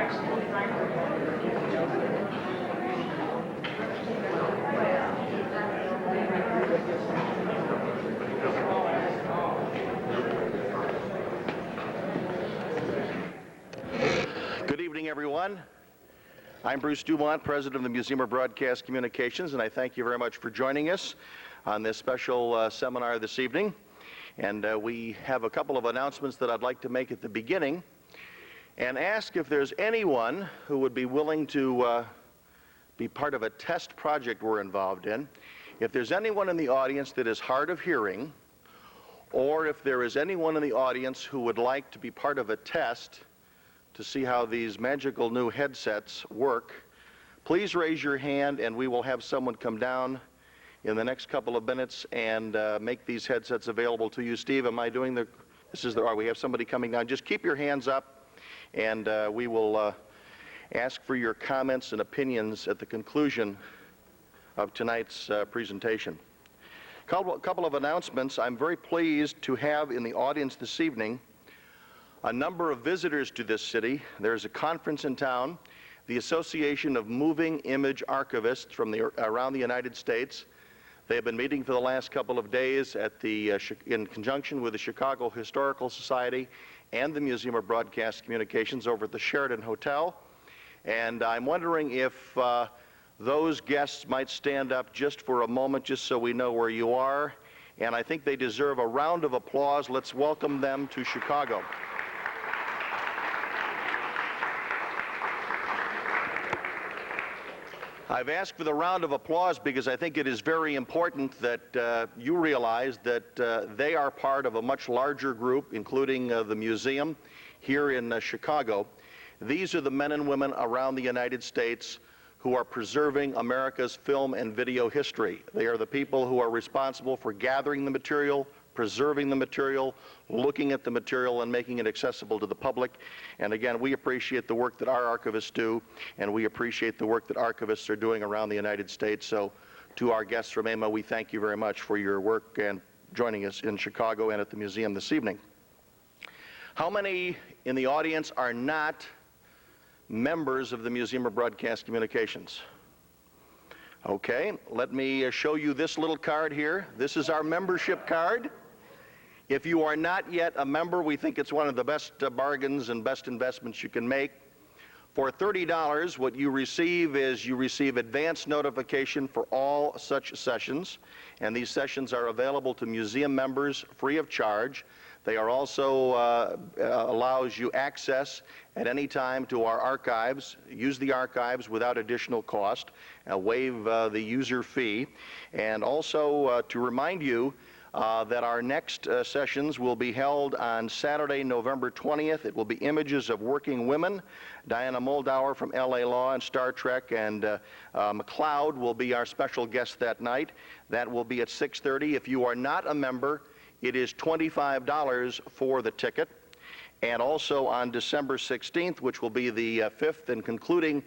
Good evening, everyone. I'm Bruce Dumont, President of the Museum of Broadcast Communications, and I thank you very much for joining us on this special seminar this evening. And we have a couple of announcements that I'd like to make at the beginning and ask if there's anyone who would be willing to be part of a test project we're involved in. If there's anyone in the audience that is hard of hearing, or if there is anyone in the audience who would like to be part of a test to see how these magical new headsets work, please raise your hand and we will have someone come down in the next couple of minutes and make these headsets available to you. Steve, am I doing the, we have somebody coming down. Just keep your hands up and we will ask for your comments and opinions at the conclusion of tonight's presentation. Couple of announcements. I'm very pleased to have in the audience this evening a number of visitors to this city. There's a conference in town, the Association of Moving Image Archivists from around the United States. They have been meeting for the last couple of days at in conjunction with the Chicago Historical Society and the Museum of Broadcast Communications over at the Sheraton Hotel. And I'm wondering if those guests might stand up just for a moment, just so we know where you are. And I think they deserve a round of applause. Let's welcome them to Chicago. I've asked for the round of applause because I think it is very important that you realize that they are part of a much larger group, including the museum here in Chicago. These are the men and women around the United States who are preserving America's film and video history. They are the people who are responsible for gathering the material, preserving the material, looking at the material, and making it accessible to the public. And again, we appreciate the work that our archivists do, and we appreciate the work that archivists are doing around the United States. So to our guests from AMA, we thank you very much for your work and joining us in Chicago and at the museum this evening. How many in the audience are not members of the Museum of Broadcast Communications? Okay, let me show you this little card here. This is our membership card. If you are not yet a member, we think it's one of the best bargains and best investments you can make. For $30, what you receive is you receive advance notification for all such sessions, and these sessions are available to museum members free of charge. They are also allows you access at any time to our archives. Use the archives without additional cost, waive the user fee, and also to remind you that our next sessions will be held on Saturday, November 20th. It will be images of working women. Diana Moldauer from LA Law and Star Trek, and McLeod will be our special guest that night. That will be at 6:30. If you are not a member, it is $25 for the ticket. And also on December 16th, which will be the fifth and concluding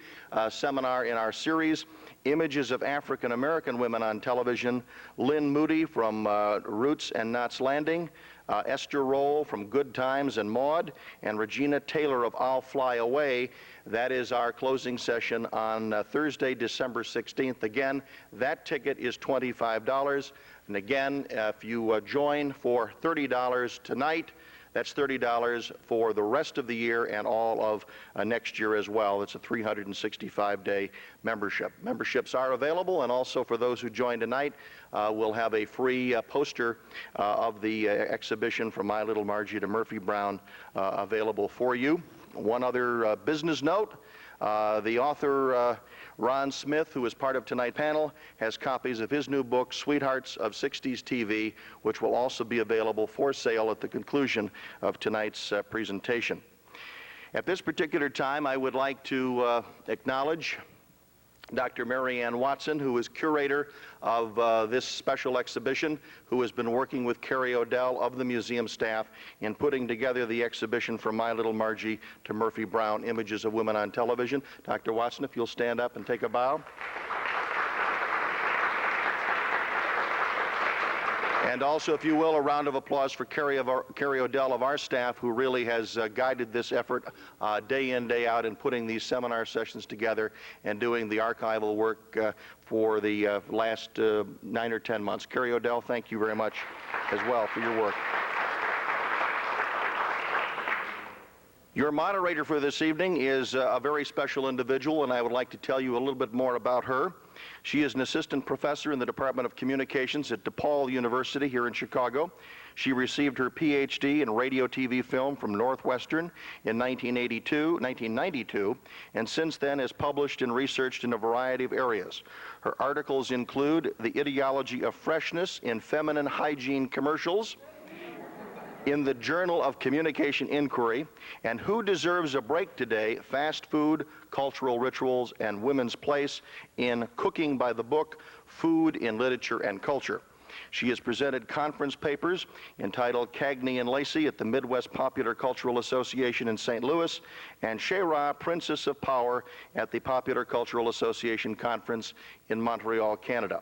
seminar in our series, Images of African American Women on Television, Lynn Moody from Roots and Knots Landing, Esther Roll from Good Times and Maude, and Regina Taylor of I'll Fly Away. That is our closing session on Thursday, December 16th. Again, that ticket is $25. And again, if you join for $30 tonight, that's $30 for the rest of the year and all of next year as well. It's a 365-day membership. Memberships are available, and also for those who join tonight, we'll have a free poster of the exhibition From My Little Margie to Murphy Brown available for you. One other business note. The author, Ron Smith, who is part of tonight's panel, has copies of his new book, Sweethearts of 60s TV, which will also be available for sale at the conclusion of tonight's presentation. At this particular time, I would like to acknowledge Dr. Mary Ann Watson, who is curator of this special exhibition, who has been working with Carrie Odell of the museum staff in putting together the exhibition From My Little Margie to Murphy Brown, Images of Women on Television. Dr. Watson, if you'll stand up and take a bow. And also, if you will, a round of applause for Carrie Odell of our staff, who really has guided this effort day in, day out in putting these seminar sessions together and doing the archival work for the last 9 or 10 months. Carrie Odell, thank you very much as well for your work. Your moderator for this evening is a very special individual, and I would like to tell you a little bit more about her. She is an assistant professor in the Department of Communications at DePaul University here in Chicago. She received her PhD in radio, TV, film from Northwestern in 1992, and since then has published and researched in a variety of areas. Her articles include The Ideology of Freshness in Feminine Hygiene Commercials, in the Journal of Communication Inquiry, and Who Deserves a Break Today? Fast Food, Cultural Rituals, and Women's Place in Cooking by the Book, Food in Literature and Culture. She has presented conference papers entitled Cagney and Lacey at the Midwest Popular Cultural Association in St. Louis, and Shera, Princess of Power, at the Popular Cultural Association Conference in Montreal, Canada.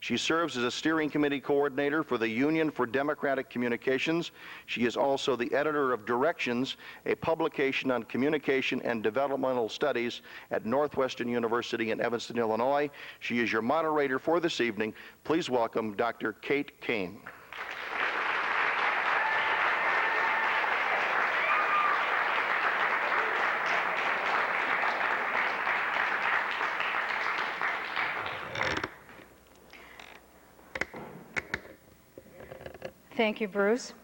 She serves as a steering committee coordinator for the Union for Democratic Communications. She is also the editor of Directions, a publication on communication and developmental studies at Northwestern University in Evanston, Illinois. She is your moderator for this evening. Please welcome Dr. Kate Kane. Thank you, Bruce.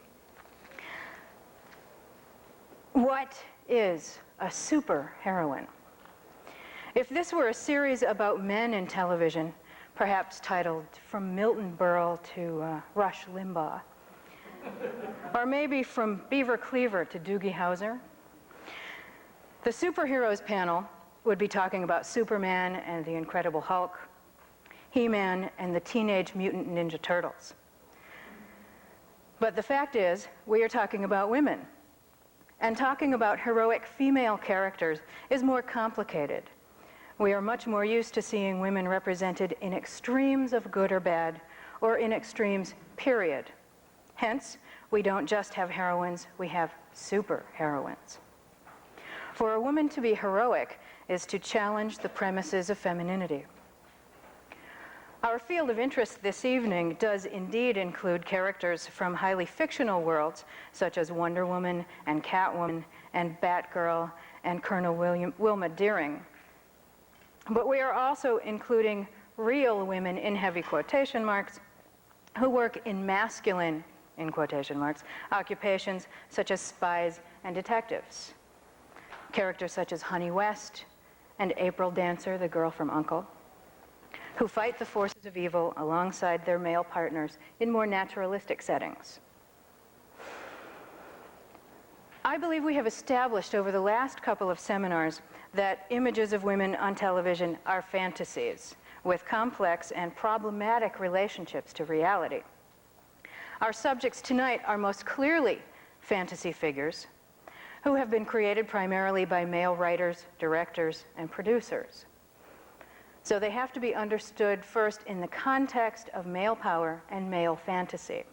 What is a super-heroine? If this were a series about men in television, perhaps titled From Milton Berle to Rush Limbaugh, or maybe From Beaver Cleaver to Doogie Howser, the superheroes panel would be talking about Superman and the Incredible Hulk, He-Man and the Teenage Mutant Ninja Turtles. But the fact is, we are talking about women. And talking about heroic female characters is more complicated. We are much more used to seeing women represented in extremes of good or bad, or in extremes, period. Hence, we don't just have heroines, we have super-heroines. For a woman to be heroic is to challenge the premises of femininity. Our field of interest this evening does indeed include characters from highly fictional worlds, such as Wonder Woman and Catwoman and Batgirl and Colonel Wilma Deering. But we are also including real women, in heavy quotation marks, who work in masculine, in quotation marks, occupations such as spies and detectives. Characters such as Honey West and April Dancer, the girl from U.N.C.L.E., who fight the forces of evil alongside their male partners in more naturalistic settings. I believe we have established over the last couple of seminars that images of women on television are fantasies with complex and problematic relationships to reality. Our subjects tonight are most clearly fantasy figures who have been created primarily by male writers, directors, and producers. So they have to be understood first in the context of male power and male fantasy.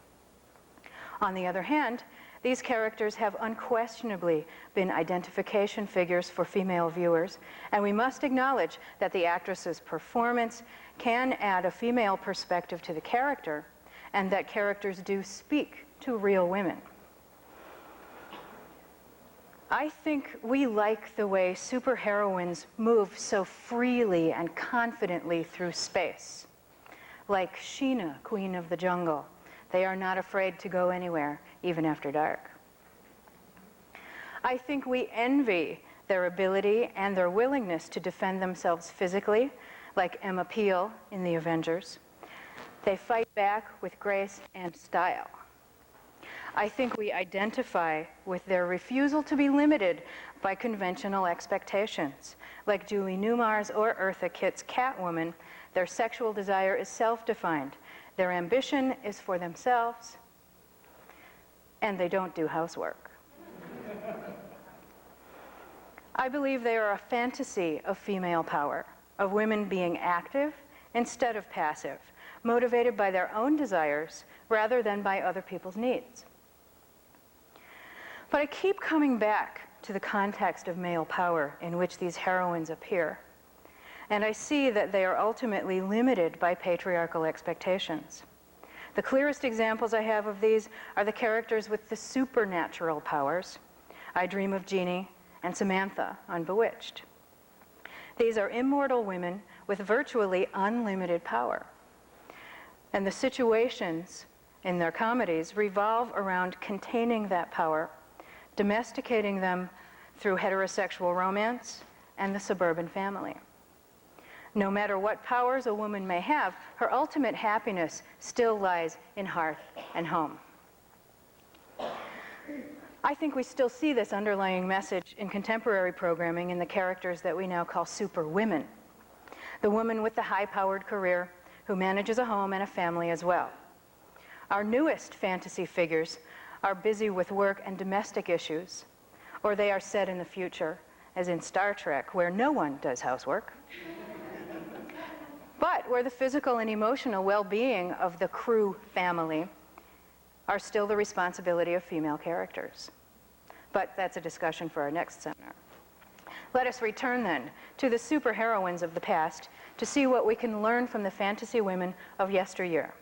On the other hand, these characters have unquestionably been identification figures for female viewers, and we must acknowledge that the actress's performance can add a female perspective to the character, and that characters do speak to real women. I think we like the way superheroines move so freely and confidently through space. Like Sheena, Queen of the Jungle, they are not afraid to go anywhere, even after dark. I think we envy their ability and their willingness to defend themselves physically, like Emma Peel in The Avengers. They fight back with grace and style. I think we identify with their refusal to be limited by conventional expectations. Like Julie Newmar's or Eartha Kitt's Catwoman, their sexual desire is self-defined. Their ambition is for themselves, and they don't do housework. I believe they are a fantasy of female power, of women being active instead of passive, motivated by their own desires rather than by other people's needs. But I keep coming back to the context of male power in which these heroines appear, and I see that they are ultimately limited by patriarchal expectations. The clearest examples I have of these are the characters with the supernatural powers. I Dream of Jeannie and Samantha on Bewitched. These are immortal women with virtually unlimited power. And the situations in their comedies revolve around containing that power, domesticating them through heterosexual romance and the suburban family. No matter what powers a woman may have, her ultimate happiness still lies in hearth and home. I think we still see this underlying message in contemporary programming in the characters that we now call super women. The woman with the high-powered career who manages a home and a family as well. Our newest fantasy figures are busy with work and domestic issues, or they are set in the future, as in Star Trek, where no one does housework, but where the physical and emotional well-being of the crew family are still the responsibility of female characters. But that's a discussion for our next seminar. Let us return then to the superheroines of the past to see what we can learn from the fantasy women of yesteryear.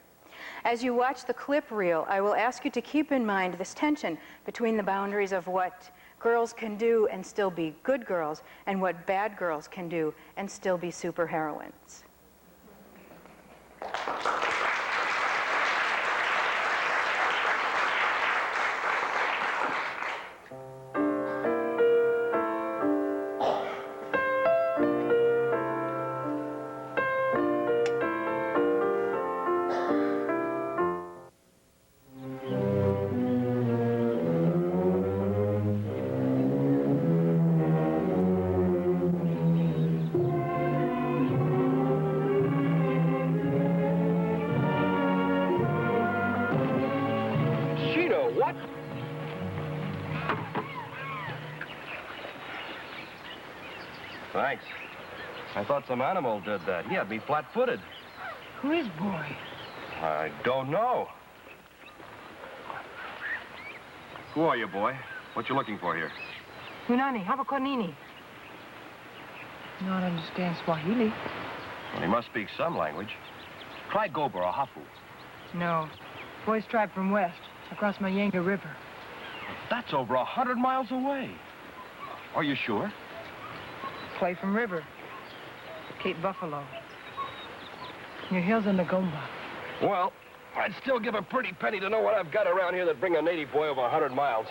As you watch the clip reel, I will ask you to keep in mind this tension between the boundaries of what girls can do and still be good girls, and what bad girls can do and still be superheroines. Thanks. I thought some animal did that. He had me flat-footed. Who is boy? I don't know. Who are you, boy? What you looking for here? Unani, Habakonini. Not understand Swahili. Well, he must speak some language. Try Gober or Hafu. No. Boy's tribe from west, across Mayanga River. That's over 100 miles away. Are you sure? Clay from river. Cape Buffalo. Your hills in the Gomba. Well, I'd still give a pretty penny to know what I've got around here that'd bring a native boy over 100 miles.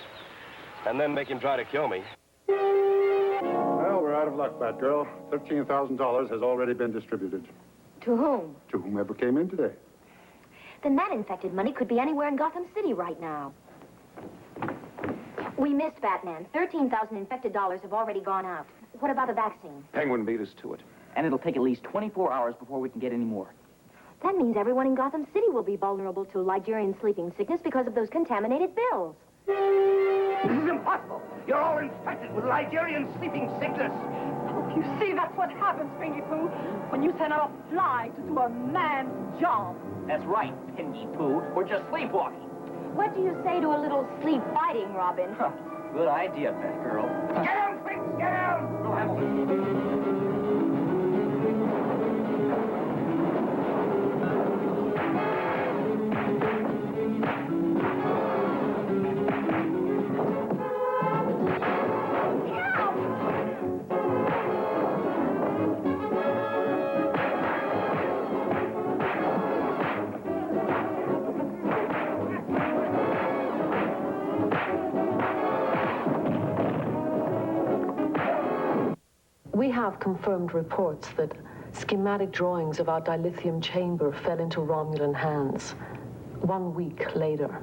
And then make him try to kill me. Well, we're out of luck, BATGIRL. $13,000 has already been distributed. To whom? To whomever came in today. Then that infected money could be anywhere in Gotham City right now. We missed Batman. 13,000 infected dollars have already gone out. What about the vaccine? Penguin beat us to it. And it'll take at least 24 hours before we can get any more. That means everyone in Gotham City will be vulnerable to Ligerian sleeping sickness because of those contaminated bills. This is impossible. You're all infected with Ligerian sleeping sickness. Oh, you see, that's what happens, Pinky Pooh, when you send out a fly to do a man's job. That's right, Pinky Pooh. We're just sleepwalking. What do you say to a little sleep fighting, Robin? Huh. Good idea, Batgirl. Get down, Sphinx! Get down! Go, Hamilton. We have confirmed reports that schematic drawings of our dilithium chamber fell into Romulan hands 1 week later.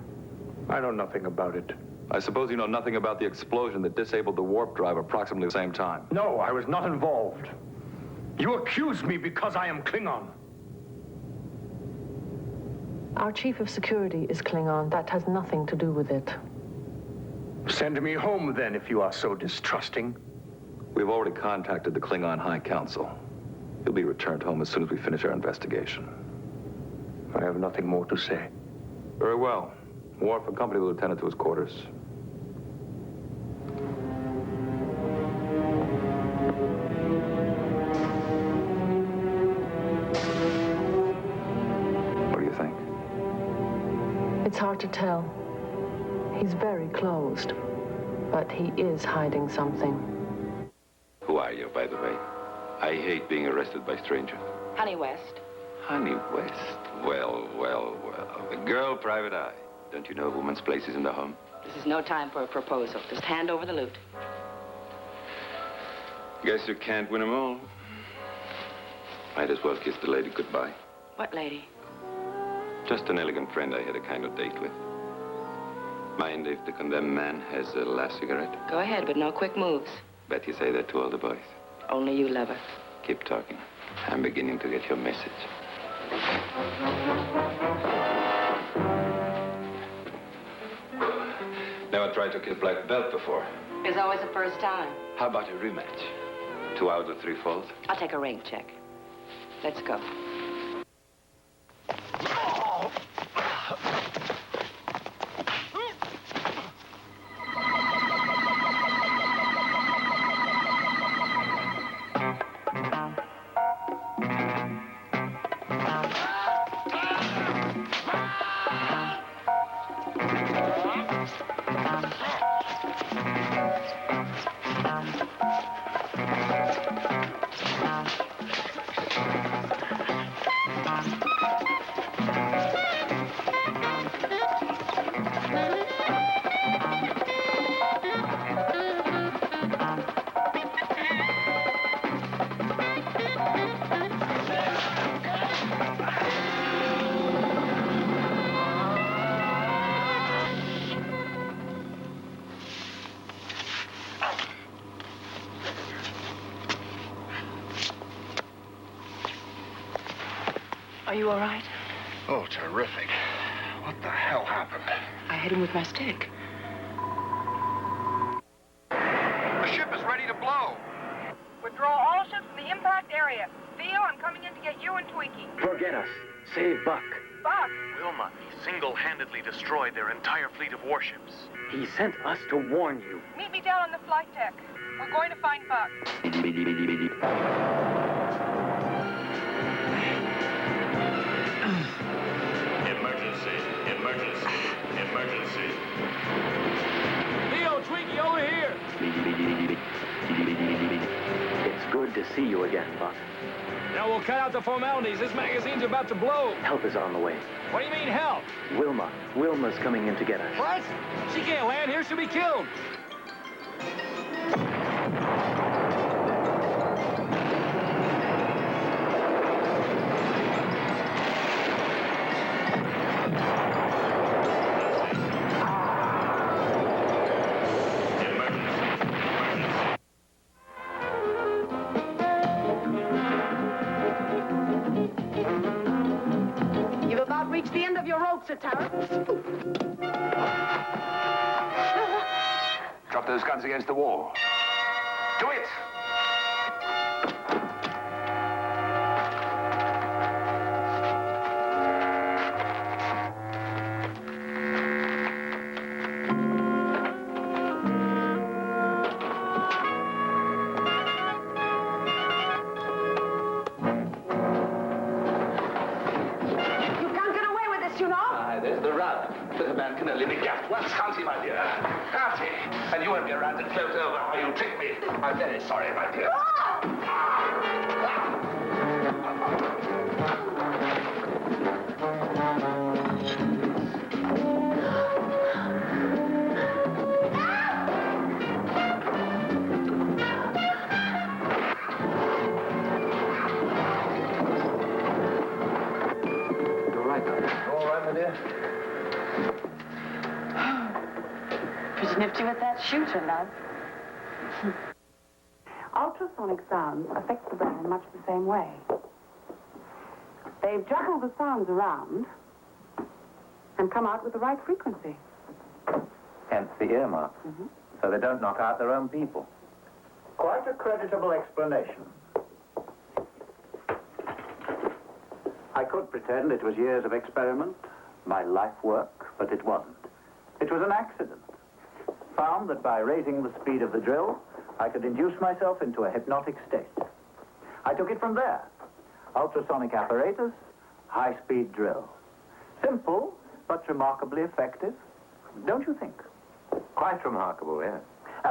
I know nothing about it. I suppose you know nothing about the explosion that disabled the warp drive approximately the same time. No, I was not involved. You accuse me because I am Klingon. Our chief of security is Klingon. That has nothing to do with it. Send me home, then, if you are so distrusting. We've already contacted the Klingon High Council. He'll be returned home as soon as we finish our investigation. I have nothing more to say. Very well. Worf, accompany the lieutenant to his quarters. What do you think? It's hard to tell. He's very closed, but he is hiding something. Who are you, by the way? I hate being arrested by strangers. Honey West. Honey West. Well, well, well. The girl, private eye. Don't you know a woman's place is in the home? This is no time for a proposal. Just hand over the loot. Guess you can't win 'em all. Might as well kiss the lady goodbye. What lady? Just an elegant friend I had a kind of date with. Mind if the condemned man has a last cigarette? Go ahead, but no quick moves. Bet you say that to all the boys. Only you, lover. Keep talking. I'm beginning to get your message. Never tried to kill black belt before. It's always the first time. How about a rematch? 2 out of 3 falls? I'll take a rank check. Let's go. Are you all right? Oh, terrific. What the hell happened? I hit him with my stick. The ship is ready to blow. Withdraw all ships from the impact area. Theo, I'm coming in to get you and Twinkie. Forget us. Save Buck. Buck! Wilma, he single-handedly destroyed their entire fleet of warships. He sent us to warn you. Meet me down on the flight deck. We're going to find Buck. Emergency, emergency, emergency. Theo, Twinkie, over here. It's good to see you again, Buck. Now we'll cut out the formalities. This magazine's about to blow. Help is on the way. What do you mean, help? Wilma's coming in to get us. What? She can't land here. She'll be killed. You've about reached the end of your rope, Sir Tara. Drop those guns against the wall. Do it! You can't get away with this, you know. There's the rub. The man can only be gapped once, can't he, my dear? Can't he? And you won't be around to gloat over how you tricked me. I'm very sorry, my dear. All right, my dear. Pretty nifty with that shooter, love. Ultrasonic sounds affect the brain in much the same way. They've juggled the sounds around and come out with the right frequency. Hence the earmarks. So they don't knock out their own people. Quite a creditable explanation. I could pretend it was years of experiment, my life work, but it wasn't. It was an accident. Found that by raising the speed of the drill, I could induce myself into a hypnotic state. I took it from there. Ultrasonic apparatus, high-speed drill. Simple, but remarkably effective. Don't you think? Quite remarkable, yes.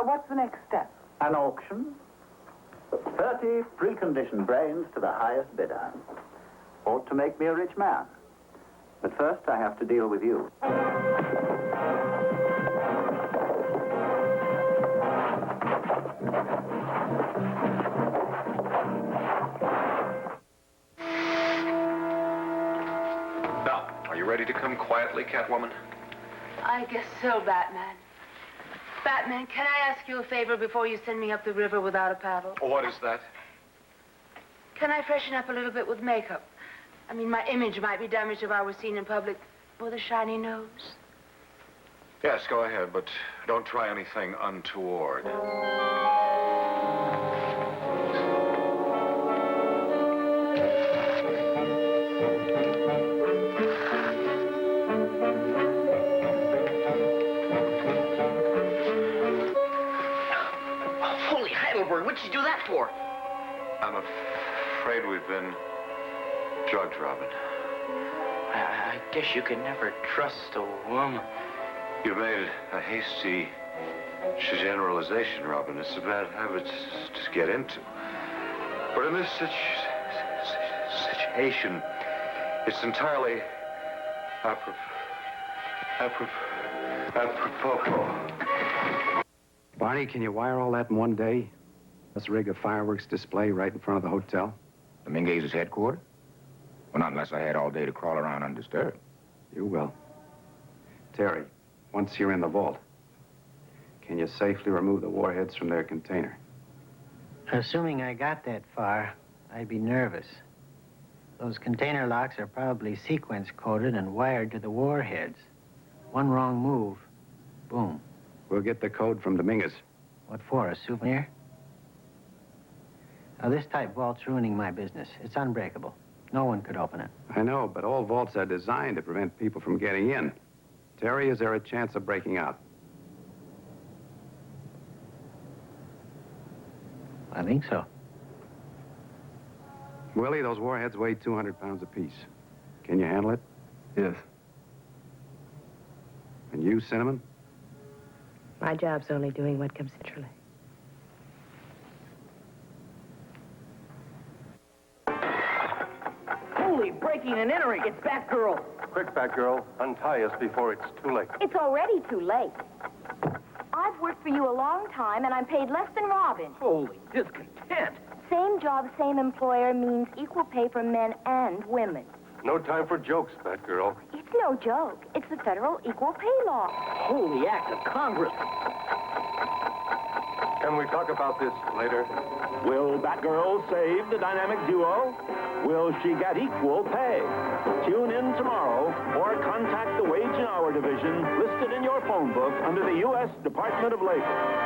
What's the next step? An auction? 30 preconditioned brains to the highest bidder. Ought to make me a rich man. But first, I have to deal with you. Now, are you ready to come quietly, Catwoman? I guess so, Batman. Batman, can I ask you a favor before you send me up the river without a paddle? What is that? Can I freshen up a little bit with makeup? I mean, my image might be damaged if I were seen in public with a shiny nose. Yes, go ahead, but don't try anything untoward. Holy Heidelberg, what'd you do that for? I'm afraid we've been drugged, Robin. I guess you can never trust a woman. You made a hasty generalization, Robin. It's a bad habit to get into. But in this situation, it's entirely apropos. Barney, can you wire all that in one day? Let's rig a fireworks display right in front of the hotel. The Minguez's headquarters? Well, not unless I had all day to crawl around undisturbed. You will. Terry, once you're in the vault, can you safely remove the warheads from their container? Assuming I got that far, I'd be nervous. Those container locks are probably sequence coded and wired to the warheads. One wrong move, boom. We'll get the code from Dominguez. What for, a souvenir? Now, this type vault's ruining my business. It's unbreakable. No one could open it. I know, but all vaults are designed to prevent people from getting in. Terry, is there a chance of breaking out? I think so. Willie, those warheads weigh 200 pounds apiece. Can you handle it? Yes. And you, Cinnamon? My job's only doing what comes naturally. Holy breaking and entering. It's Batgirl. Quick, Batgirl. Untie us before it's too late. It's already too late. I've worked for you a long time, and I'm paid less than Robin. Holy discontent. Same job, same employer means equal pay for men and women. No time for jokes, Batgirl. It's no joke. It's the federal equal pay law. Holy act of Congress. Can we talk about this later? Will Batgirl save the dynamic duo? Will she get equal pay? Tune in tomorrow or contact the Wage and Hour Division listed in your phone book under the U.S. Department of Labor.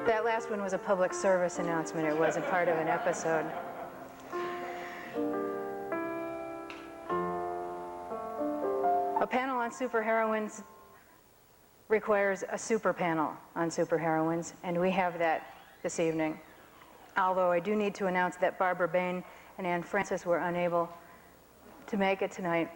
That last one was a public service announcement. It wasn't part of an episode. A panel on superheroines requires a super panel on superheroines, and we have that this evening. Although I do need to announce that Barbara Bain and Anne Francis were unable to make it tonight.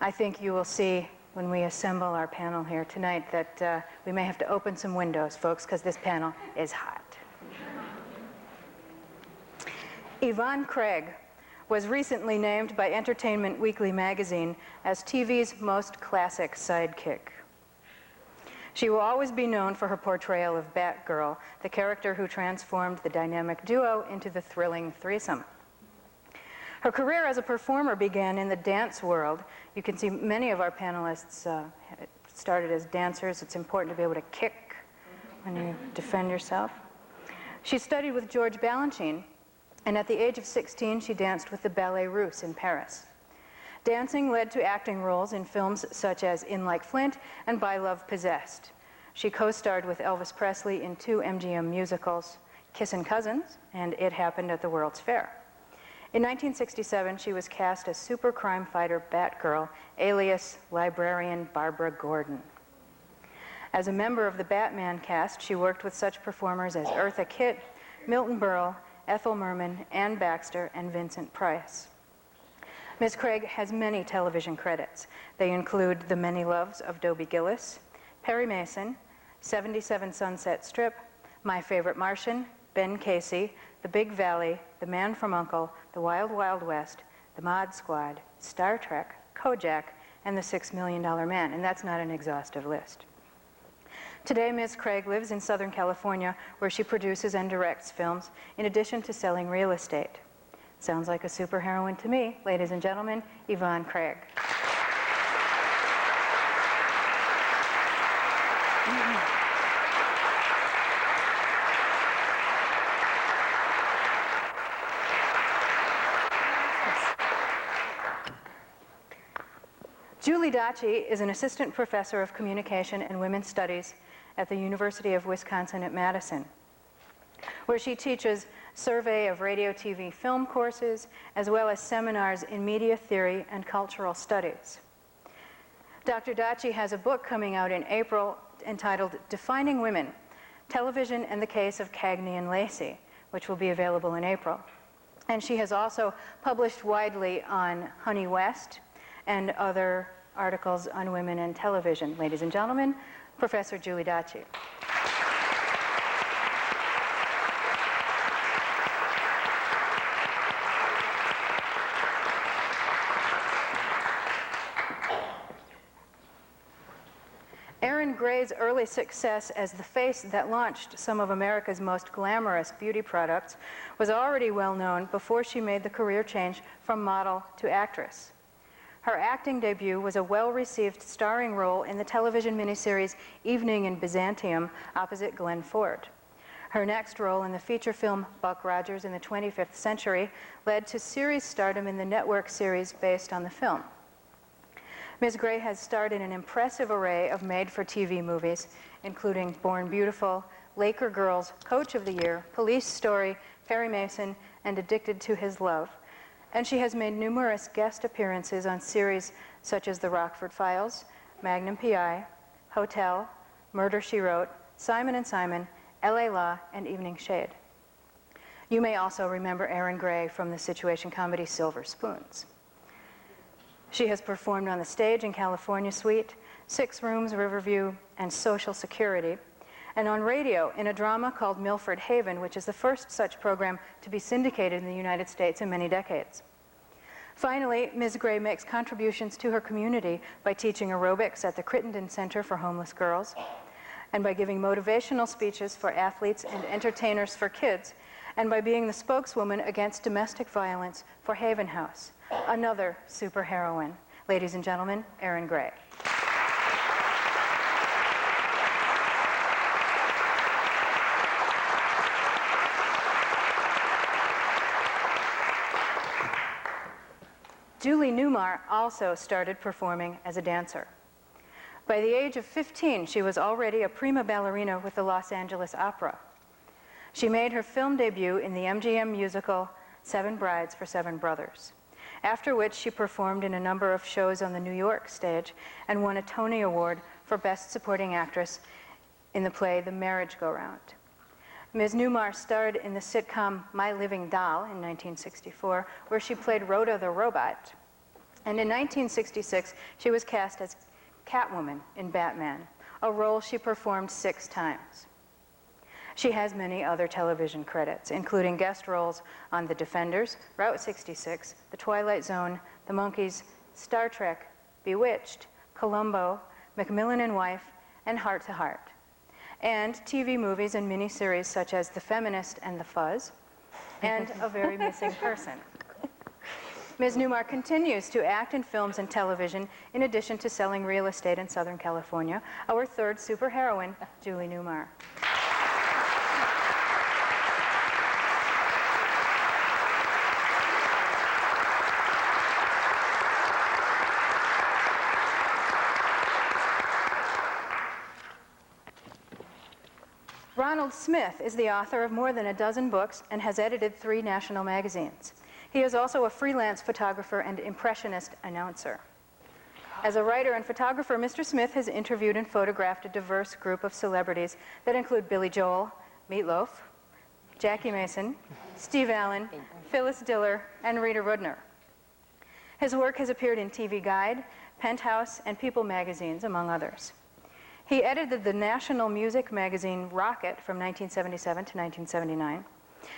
I think you will see when we assemble our panel here tonight that we may have to open some windows, folks, because this panel is hot. Yvonne Craig was recently named by Entertainment Weekly magazine as TV's most classic sidekick. She will always be known for her portrayal of Batgirl, the character who transformed the dynamic duo into the thrilling threesome. Her career as a performer began in the dance world. You can see many of our panelists started as dancers. It's important to be able to kick when you defend yourself. She studied with George Balanchine, and at the age of 16, she danced with the Ballet Russe in Paris. Dancing led to acting roles in films such as In Like Flint and By Love Possessed. She co-starred with Elvis Presley in 2 MGM musicals, Kissin' Cousins and It Happened at the World's Fair. In 1967, she was cast as super crime fighter Batgirl, alias librarian Barbara Gordon. As a member of the Batman cast, she worked with such performers as Eartha Kitt, Milton Berle, Ethel Merman, Ann Baxter, and Vincent Price. Ms. Craig has many television credits. They include The Many Loves of Dobie Gillis, Perry Mason, 77 Sunset Strip, My Favorite Martian, Ben Casey, The Big Valley, The Man from U.N.C.L.E., The Wild Wild West, The Mod Squad, Star Trek, Kojak, and The $6 Million Man, and that's not an exhaustive list. Today, Ms. Craig lives in Southern California, where she produces and directs films, in addition to selling real estate. Sounds like a superheroine to me. Ladies and gentlemen, Yvonne Craig. Julie Daci is an assistant professor of communication and women's studies at the University of Wisconsin at Madison, where she teaches survey of radio, TV, film courses, as well as seminars in media theory and cultural studies. Dr. Daci has a book coming out in April entitled Defining Women, Television and the Case of Cagney and Lacey, which will be available in April. And she has also published widely on Honey West and other articles on women in television. Ladies and gentlemen, Professor Julie Daci. Erin Gray's early success as the face that launched some of America's most glamorous beauty products was already well known before she made the career change from model to actress. Her acting debut was a well-received starring role in the television miniseries Evening in Byzantium opposite Glenn Ford. Her next role in the feature film Buck Rogers in the 25th Century led to series stardom in the network series based on the film. Ms. Gray has starred in an impressive array of made-for-TV movies, including Born Beautiful, Laker Girls, Coach of the Year, Police Story, Perry Mason, and Addicted to His Love. And she has made numerous guest appearances on series such as The Rockford Files, Magnum P.I., Hotel, Murder, She Wrote, Simon & Simon, L.A. Law, and Evening Shade. You may also remember Erin Gray from the situation comedy Silver Spoons. She has performed on the stage in California Suite, 6 Rooms, Riverview, and Social Security, and on radio in a drama called Milford Haven, which is the first such program to be syndicated in the United States in many decades. Finally, Ms. Gray makes contributions to her community by teaching aerobics at the Crittenden Center for Homeless Girls, and by giving motivational speeches for athletes and entertainers for kids, and by being the spokeswoman against domestic violence for Haven House, another superheroine. Ladies and gentlemen, Erin Gray. Julie Newmar also started performing as a dancer. By the age of 15, she was already a prima ballerina with the Los Angeles Opera. She made her film debut in the MGM musical 7 Brides for 7 Brothers, after which she performed in a number of shows on the New York stage and won a Tony Award for Best Supporting Actress in the play The Marriage Go-Round. Ms. Newmar starred in the sitcom My Living Doll in 1964, where she played Rhoda the Robot. And in 1966, she was cast as Catwoman in Batman, a role she performed 6 times. She has many other television credits, including guest roles on The Defenders, Route 66, The Twilight Zone, The Monkees, Star Trek, Bewitched, Columbo, Macmillan and Wife, and Heart to Heart, and TV movies and miniseries such as The Feminist and The Fuzz, and A Very Missing Person. Ms. Newmar continues to act in films and television in addition to selling real estate in Southern California. Our third superheroine, Julie Newmar. Ronald Smith is the author of more than a dozen books and has edited 3 national magazines. He is also a freelance photographer and impressionist announcer. As a writer and photographer, Mr. Smith has interviewed and photographed a diverse group of celebrities that include Billy Joel, Meatloaf, Jackie Mason, Steve Allen, Phyllis Diller, and Rita Rudner. His work has appeared in TV Guide, Penthouse, and People magazines, among others. He edited the national music magazine Rocket from 1977 to 1979,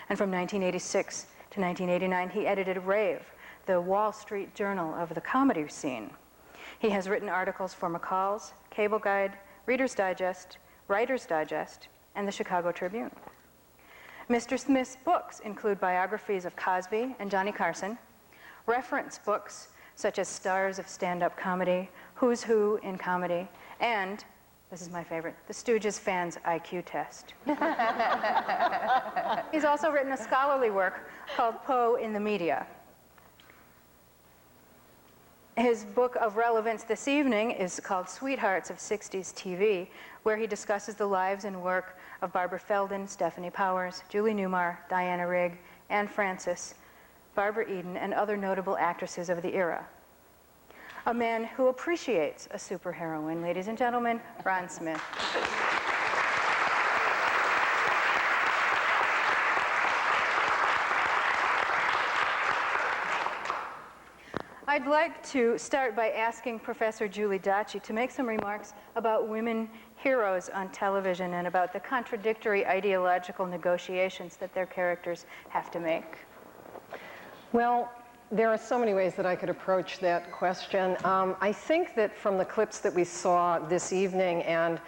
and from 1986 to 1989, he edited Rave, the Wall Street Journal of the comedy scene. He has written articles for McCall's, Cable Guide, Reader's Digest, Writer's Digest, and the Chicago Tribune. Mr. Smith's books include biographies of Cosby and Johnny Carson, reference books such as Stars of Stand-Up Comedy, Who's Who in Comedy, and, this is my favorite, the Stooges Fans IQ Test. He's also written a scholarly work called Poe in the Media. His book of relevance this evening is called Sweethearts of 60s TV, where he discusses the lives and work of Barbara Feldon, Stephanie Powers, Julie Newmar, Diana Rigg, Anne Francis, Barbara Eden, and other notable actresses of the era. A man who appreciates a superheroine, ladies and gentlemen, Ron Smith. I'd like to start by asking Professor Julie Daci to make some remarks about women heroes on television and about the contradictory ideological negotiations that their characters have to make. Well, there are so many ways that I could approach that question. I think that from the clips that we saw this evening and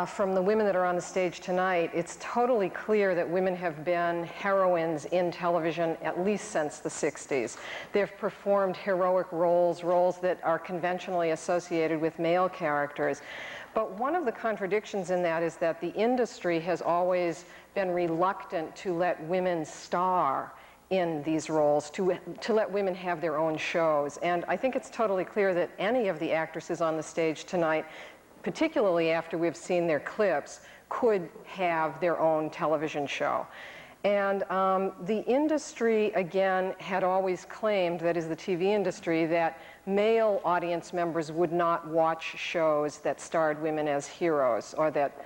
from the women that are on the stage tonight, it's totally clear that women have been heroines in television at least since the 60s. They've performed heroic roles that are conventionally associated with male characters. But one of the contradictions in that is that the industry has always been reluctant to let women star in these roles, to let women have their own shows. And I think it's totally clear that any of the actresses on the stage tonight, particularly after we've seen their clips, could have their own television show. And the industry, again, had always claimed, that is the TV industry, that male audience members would not watch shows that starred women as heroes or that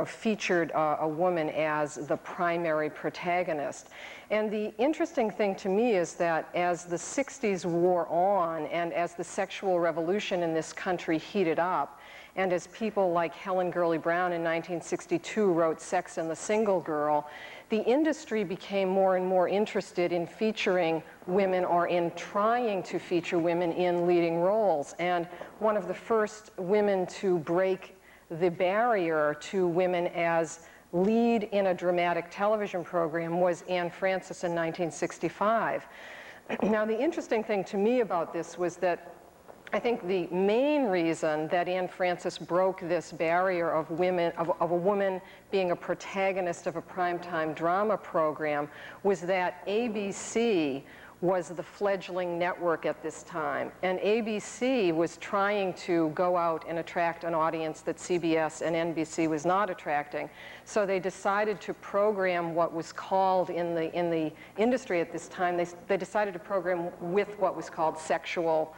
featured a woman as the primary protagonist. And the interesting thing to me is that as the 60s wore on and as the sexual revolution in this country heated up, and as people like Helen Gurley Brown in 1962 wrote Sex and the Single Girl, the industry became more and more interested in featuring women or in trying to feature women in leading roles. And one of the first women to break the barrier to women as lead in a dramatic television program was Anne Francis in 1965. Now, the interesting thing to me about this was that I think the main reason that Anne Francis broke this barrier of a woman being a protagonist of a primetime drama program was that ABC was the fledgling network at this time. And ABC was trying to go out and attract an audience that CBS and NBC was not attracting. So they decided to program what was called in the industry at this time, they decided to program with what was called sexual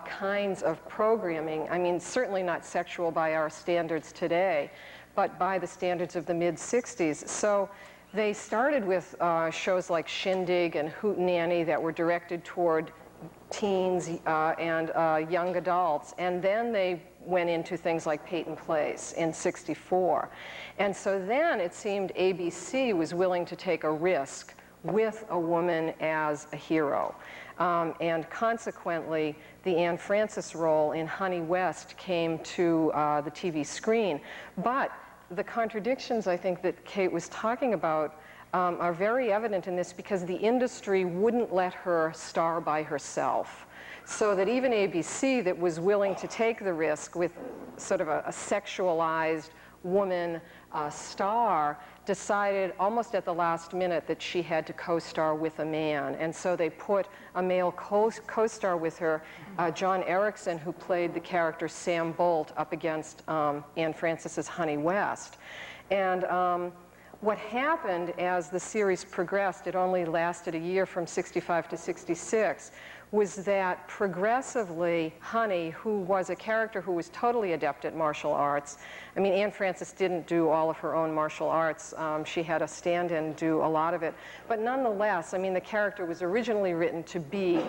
kinds of programming. I mean, certainly not sexual by our standards today, but by the standards of the mid-60s. So they started with shows like Shindig and Hootenanny that were directed toward teens and young adults. And then they went into things like Peyton Place in '64. And so then it seemed ABC was willing to take a risk with a woman as a hero. And consequently, the Anne Francis role in Honey West came to the TV screen. But the contradictions, I think, that Kate was talking about are very evident in this because the industry wouldn't let her star by herself. So that even ABC, that was willing to take the risk with sort of a sexualized woman star, decided almost at the last minute that she had to co-star with a man. And so they put a male co-star with her, John Erickson, who played the character Sam Bolt, up against Anne Francis's Honey West. And what happened as the series progressed, it only lasted a year from 65 to 66, was that progressively Honey, who was a character who was totally adept at martial arts, I mean, Anne Francis didn't do all of her own martial arts. She had a stand-in do a lot of it. But nonetheless, I mean, the character was originally written to be,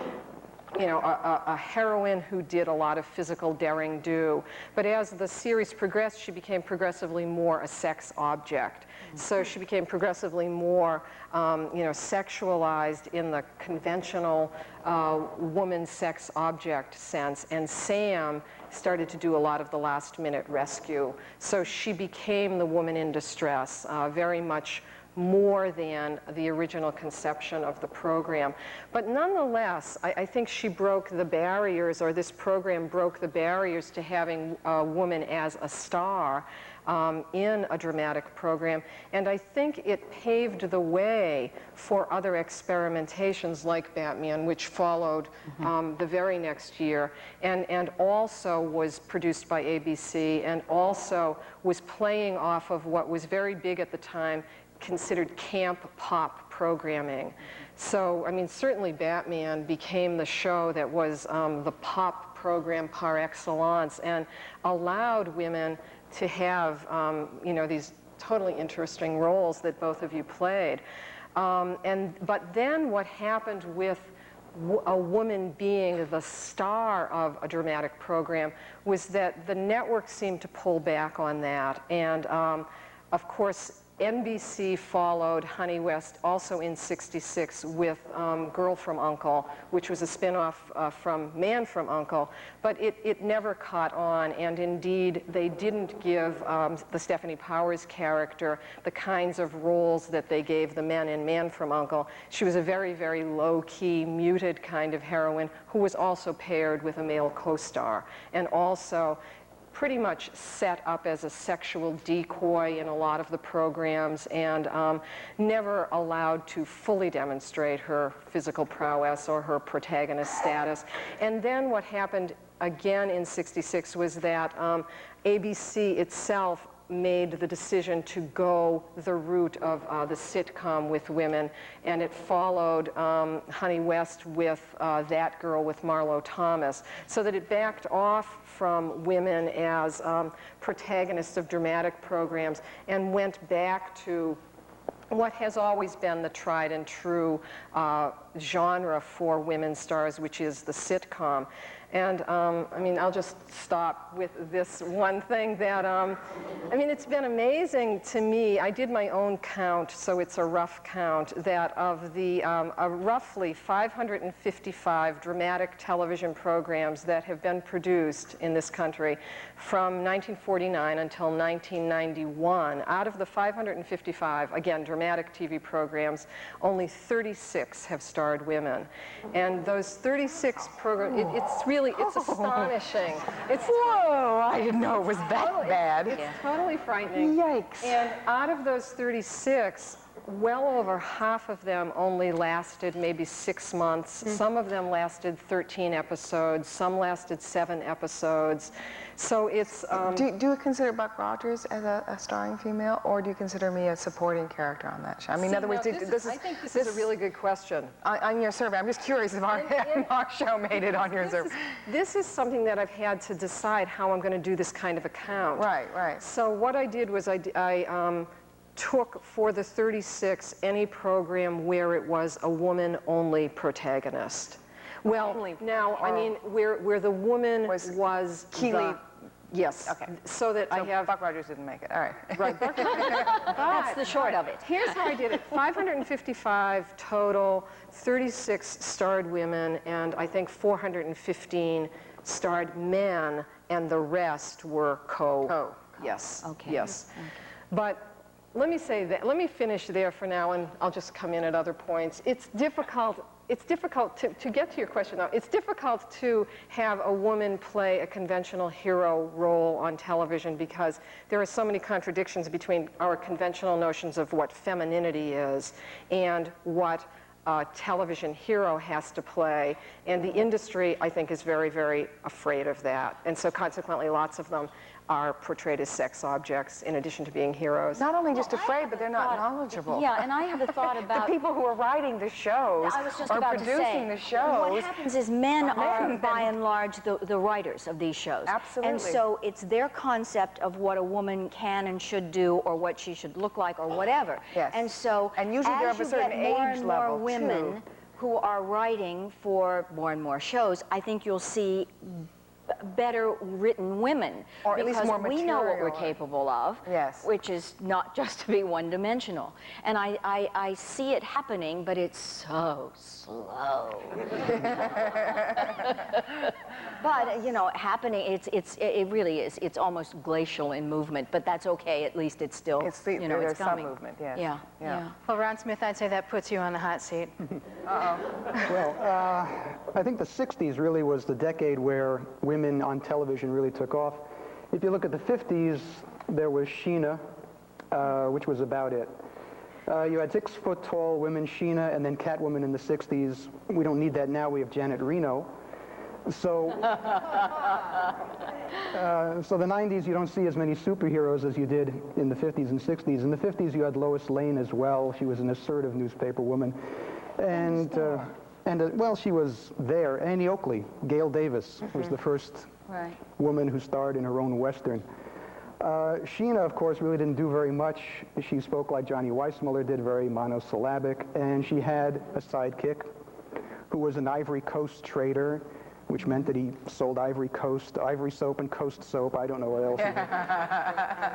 you know, a heroine who did a lot of physical daring do. But as the series progressed, she became progressively more a sex object. So she became progressively more, you know, sexualized in the conventional woman sex object sense. And Sam started to do a lot of the last-minute rescue. So she became the woman in distress, very much more than the original conception of the program. But nonetheless, I think she broke the barriers, or this program broke the barriers to having a woman as a star in a dramatic program. And I think it paved the way for other experimentations like Batman, which followed the very next year, and also was produced by ABC, and also was playing off of what was very big at the time, considered camp pop programming. So, I mean, certainly Batman became the show that was the pop program par excellence, and allowed women to have, you know, these totally interesting roles that both of you played. But then what happened with a woman being the star of a dramatic program was that the network seemed to pull back on that. And of course, NBC followed Honey West also in '66 with Girl from U.N.C.L.E., which was a spin-off from Man from U.N.C.L.E., but it never caught on, and indeed they didn't give the Stephanie Powers character the kinds of roles that they gave the men in Man from U.N.C.L.E. She was a very, very low-key, muted kind of heroine who was also paired with a male co-star, and also pretty much set up as a sexual decoy in a lot of the programs, and never allowed to fully demonstrate her physical prowess or her protagonist status. And then what happened again in '66 was that ABC itself made the decision to go the route of the sitcom with women, and it followed Honey West with That Girl with Marlo Thomas, so that it backed off from women as protagonists of dramatic programs and went back to what has always been the tried and true genre for women stars, which is the sitcom. And I mean, I'll just stop with this one thing that, I mean, it's been amazing to me. I did my own count, so it's a rough count, that of the roughly 555 dramatic television programs that have been produced in this country from 1949 until 1991, out of the 555, again, dramatic TV programs, only 36 have starred women. And those 36 programs, it's astonishing. Whoa, I didn't know it was that bad. It's totally frightening. Yikes. And out of those 36, well over half of them only lasted maybe 6 months. Some of them lasted 13 episodes. Some lasted 7 episodes. So it's... Do you consider Buck Rogers as a starring female, or do you consider me a supporting character on that show? I mean, in other words, I think this is a really good question. On your survey, I'm just curious if our show made it on your survey. This is something that I've had to decide how I'm going to do this kind of a count. Right, right. So what I did was I took for the 36 any program where it was a woman-only protagonist. Well, now, I mean, where the woman was Keeley. Yes. Okay. So that I have... Buck Rogers didn't make it. All right. Right. That's the short of it. Here's how I did it. 555 total, 36 starred women, and I think 415 starred men, and the rest were co. Yes. Okay. Yes. Okay. But let me say that, let me finish there for now, and I'll just come in at other points. It's difficult to get to your question, though. It's difficult to have a woman play a conventional hero role on television because there are so many contradictions between our conventional notions of what femininity is and what television hero has to play, and the industry, I think, is very, very afraid of that. And so consequently, lots of them are portrayed as sex objects in addition to being heroes. Not only just afraid, but they're not knowledgeable. Yeah, and I have a thought about... The people who are writing the shows I was just or about producing to say, the shows. what happens is men are, by and large, the writers of these shows. Absolutely. And so it's their concept of what a woman can and should do, or what she should look like, or whatever. Yes. And so And usually they're as of a you certain get more age and more level, women too. who are writing for more and more shows, I think you'll see better written women, or at least more because we know what we're material. capable of, Yes. which is not just to be one-dimensional. And I see it happening, but it's so slow. But you know, happening, it really is. It's almost glacial in movement, but that's okay. At least it's still, you know, there's it's coming. some movement, yes. Yeah. Well, Ron Smith, I'd say that puts you on the hot seat. Well, I think the 60s really was the decade where women on television really took off. If you look at the 50s, there was Sheena, which was about it. You had 6-foot-tall women, Sheena, and then Catwoman in the 60s. We don't need that now. We have Janet Reno. So, so the 90s, you don't see as many superheroes as you did in the 50s and 60s. In the 50s, you had Lois Lane as well. She was an assertive newspaper woman. And well, she was there. Annie Oakley, Gail Davis was the first woman who starred in her own Western. Sheena, of course, really didn't do very much. She spoke like Johnny Weissmuller did, very monosyllabic. And she had a sidekick who was an Ivory Coast trader, which meant that he sold Ivory soap and Coast soap. I don't know what else he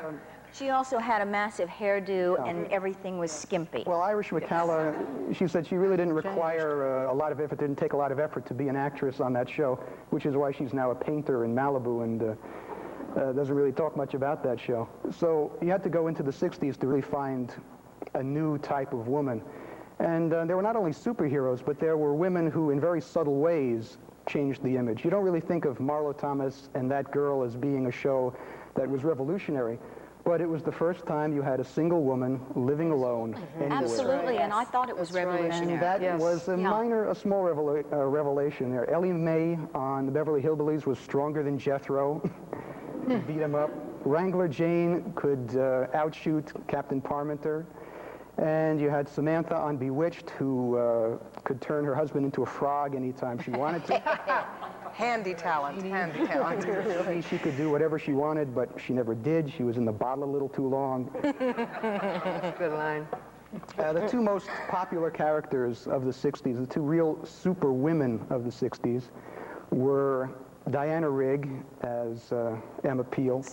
did. She also had a massive hairdo, and everything was skimpy. Well, Irish McCalla, she said she really didn't require a lot of effort, didn't take a lot of effort to be an actress on that show, which is why she's now a painter in Malibu and doesn't really talk much about that show. So you had to go into the 60s to really find a new type of woman. And there were not only superheroes, but there were women who, in very subtle ways, changed the image. You don't really think of Marlo Thomas and That Girl as being a show that was revolutionary. But it was the first time you had a single woman living alone anywhere. Absolutely, and I thought it was revolutionary. And that was a small revelation there. Ellie Mae on the Beverly Hillbillies was stronger than Jethro. Beat him up. Wrangler Jane could outshoot Captain Parmenter. And you had Samantha on Bewitched, who could turn her husband into a frog anytime she wanted to. Handy talent, handy talent. She could do whatever she wanted, but she never did. She was in the bottle a little too long. Good line. The two most popular characters of the 60s, the two real super women of the 60s, were Diana Rigg as Emma Peel,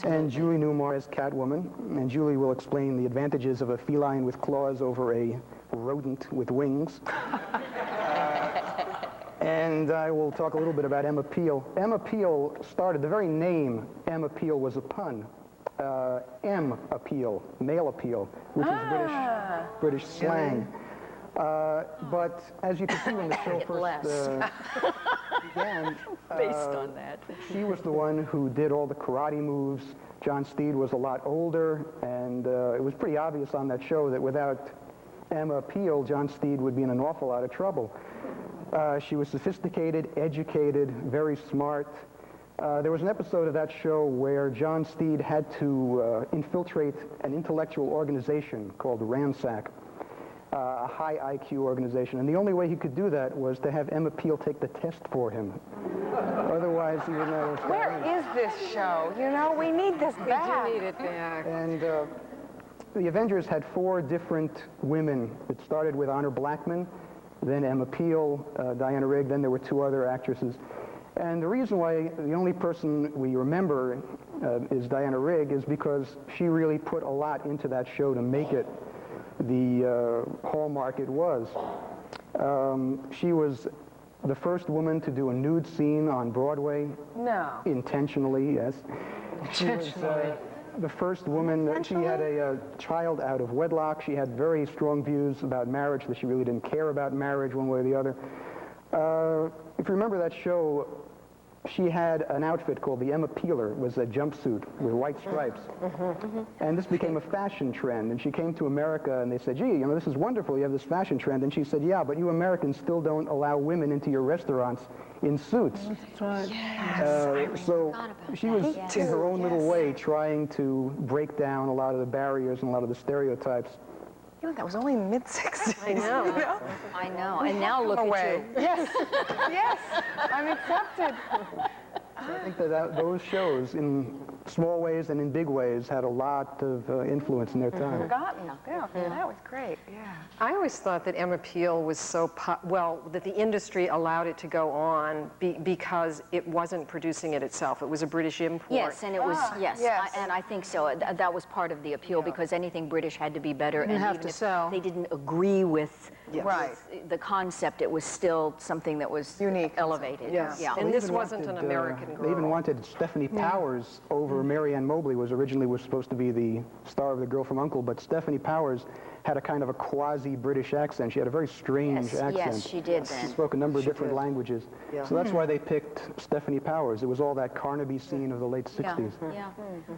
and Julie Newmar as Catwoman. And Julie will explain the advantages of a feline with claws over a rodent with wings. And I will talk a little bit about Emma Peel. Emma Peel started, the very name Emma Peel was a pun. M appeal, male appeal, which is British slang. But as you can see when the show first began, based on that, she was the one who did all the karate moves. John Steed was a lot older, and it was pretty obvious on that show that without Emma Peel, John Steed would be in an awful lot of trouble. She was sophisticated, educated, very smart. There was an episode of that show where John Steed had to infiltrate an intellectual organization called Ransack, a high IQ organization. And the only way he could do that was to have Emma Peel take the test for him. Otherwise, he wouldn't know. Where is this show? You know, we need this back. We do need it back. And the Avengers had 4 different women. It started with Honor Blackman, then Emma Peel, Diana Rigg, then there were 2 other actresses. And the reason why the only person we remember is Diana Rigg is because she really put a lot into that show to make it the hallmark it was. She was the first woman to do a nude scene on Broadway. No. Intentionally, yes. She was the first woman. She had a child out of wedlock. She had very strong views about marriage, that she really didn't care about marriage one way or the other. If you remember that show, she had an outfit called the Emma Peeler. It was a jumpsuit with white stripes. And this became a fashion trend. And she came to America and they said, gee, you know, this is wonderful. You have this fashion trend. And she said, yeah, but you Americans still don't allow women into your restaurants in suits. That's right. So she was, in her own little way, trying to break down a lot of the barriers and a lot of the stereotypes. You know, that was only mid-60s. I know. You know? I know. And now look at you. Yes. Yes. I'm accepted. So I think that those shows, in small ways and in big ways, had a lot of influence in their time. Forgotten. Yeah, that was great. Yeah. I always thought that Emma Peel was so, that the industry allowed it to go on because it wasn't producing it itself. It was a British import. Yes, and it was, yes. And I think so. That was part of the appeal because anything British had to be better. And have even to if sell. they didn't agree with the concept, it was still something that was unique, elevated. Yes. Yeah. And this wasn't an American girl. They even wanted Stephanie Powers over Mary Ann Mobley was supposed to be the star of The Girl from U.N.C.L.E., but Stephanie Powers had a kind of a quasi-British accent. She had a very strange accent. Yes, she did then. She spoke a number of different languages. Yeah. So that's why they picked Stephanie Powers. It was all that Carnaby scene of the late 60s. Yeah,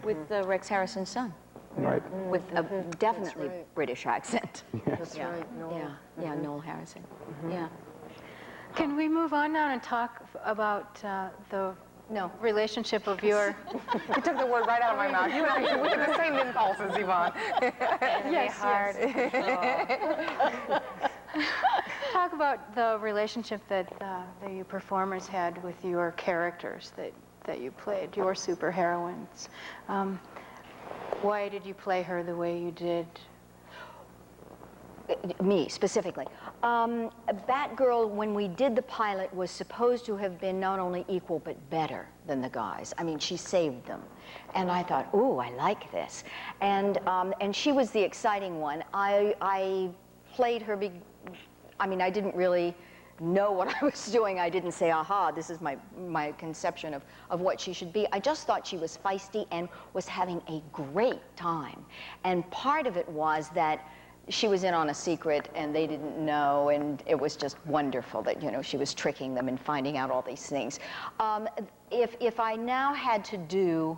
with Rex Harrison's son. Right. With a definitely British accent. That's right. Noel. Yeah, Noel Harrison. Yeah. Can we move on now and talk about the relationship of your... You took the word right out of my mouth. You and I, we had the same impulses, Yvonne. Yes. Talk about the relationship that you performers had with your characters that you played, your superheroines. Why did you play her the way you did? Me, specifically. Batgirl, when we did the pilot, was supposed to have been not only equal, but better than the guys. I mean, she saved them. And I thought, ooh, I like this. And she was the exciting one. I played her, I didn't really know what I was doing. I didn't say, aha, this is my conception of what she should be. I just thought she was feisty and was having a great time. And part of it was that she was in on a secret and they didn't know, and it was just wonderful that, you know, she was tricking them and finding out all these things. If I now had to do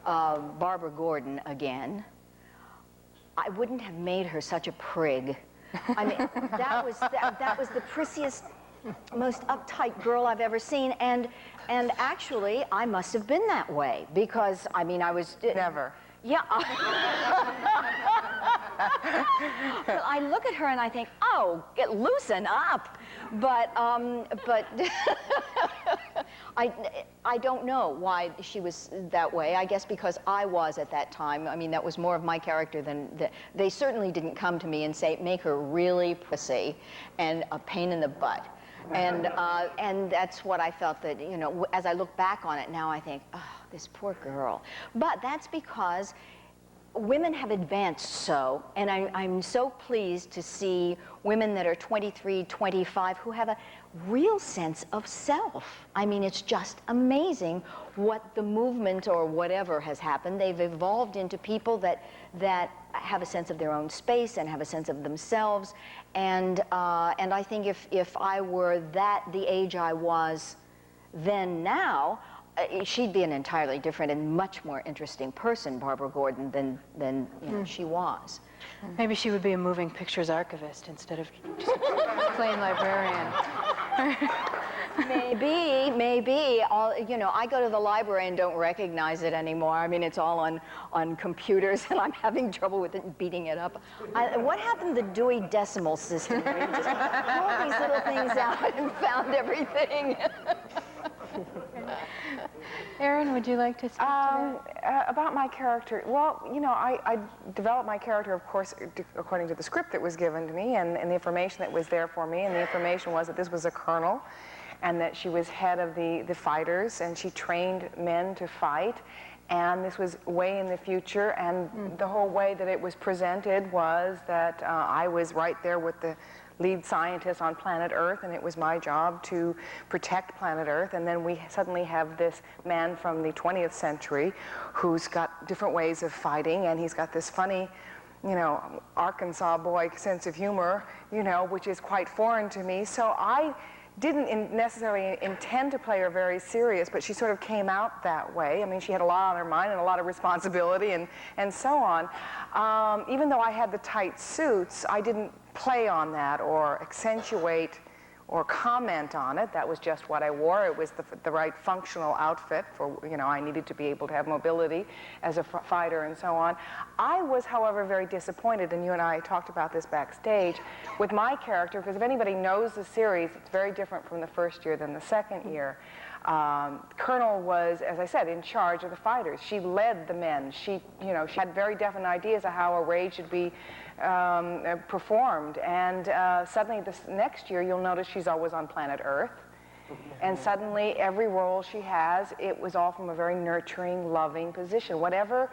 Barbara Gordon again, I wouldn't have made her such a prig. I mean, that was the prissiest, most uptight girl I've ever seen, and actually, I must have been that way because, I mean, I was... Never. Yeah. I look at her and I think, oh, loosen up. But I don't know why she was that way. I guess because I was at that time. I mean, that was more of my character than they certainly didn't come to me and say, make her really prissy and a pain in the butt. And that's what I felt that, you know, as I look back on it now, I think, oh, this poor girl. But that's because women have advanced so, and I'm so pleased to see women that are 23, 25 who have a real sense of self. I mean, it's just amazing what the movement or whatever has happened. They've evolved into people that have a sense of their own space and have a sense of themselves. And I think if I were the age I was then now, she'd be an entirely different and much more interesting person, Barbara Gordon, than you know, she was. Maybe she would be a moving pictures archivist instead of just a plain librarian. Maybe. You know, I go to the library and don't recognize it anymore. I mean, it's all on computers, and I'm having trouble with it, beating it up. What happened to the Dewey Decimal System, where you just pulled these little things out and found everything? Erin, would you like to speak to that? About my character, well, you know, I developed my character, of course, according to the script that was given to me and the information that was there for me, and the information was that this was a colonel and that she was head of the fighters, and she trained men to fight, and this was way in the future, and the whole way that it was presented was that I was right there with the lead scientist on planet Earth, and it was my job to protect planet Earth. And then we suddenly have this man from the 20th century who's got different ways of fighting, and he's got this funny, you know, Arkansas boy sense of humor, you know, which is quite foreign to me. So I didn't necessarily intend to play her very serious, but she sort of came out that way. I mean, she had a lot on her mind and a lot of responsibility and so on. Even though I had the tight suits, I didn't play on that or accentuate or comment on it. That was just what I wore. It was the right functional outfit for, you know, I needed to be able to have mobility as a fighter and so on. I was, however, very disappointed, and you and I talked about this backstage, with my character, because if anybody knows the series, it's very different from the first year than the second year. Colonel was, as I said, in charge of the fighters. She led the men. She had very definite ideas of how a raid should be performed. And suddenly this next year, you'll notice she's always on planet Earth. And suddenly every role she has, it was all from a very nurturing, loving position. Whatever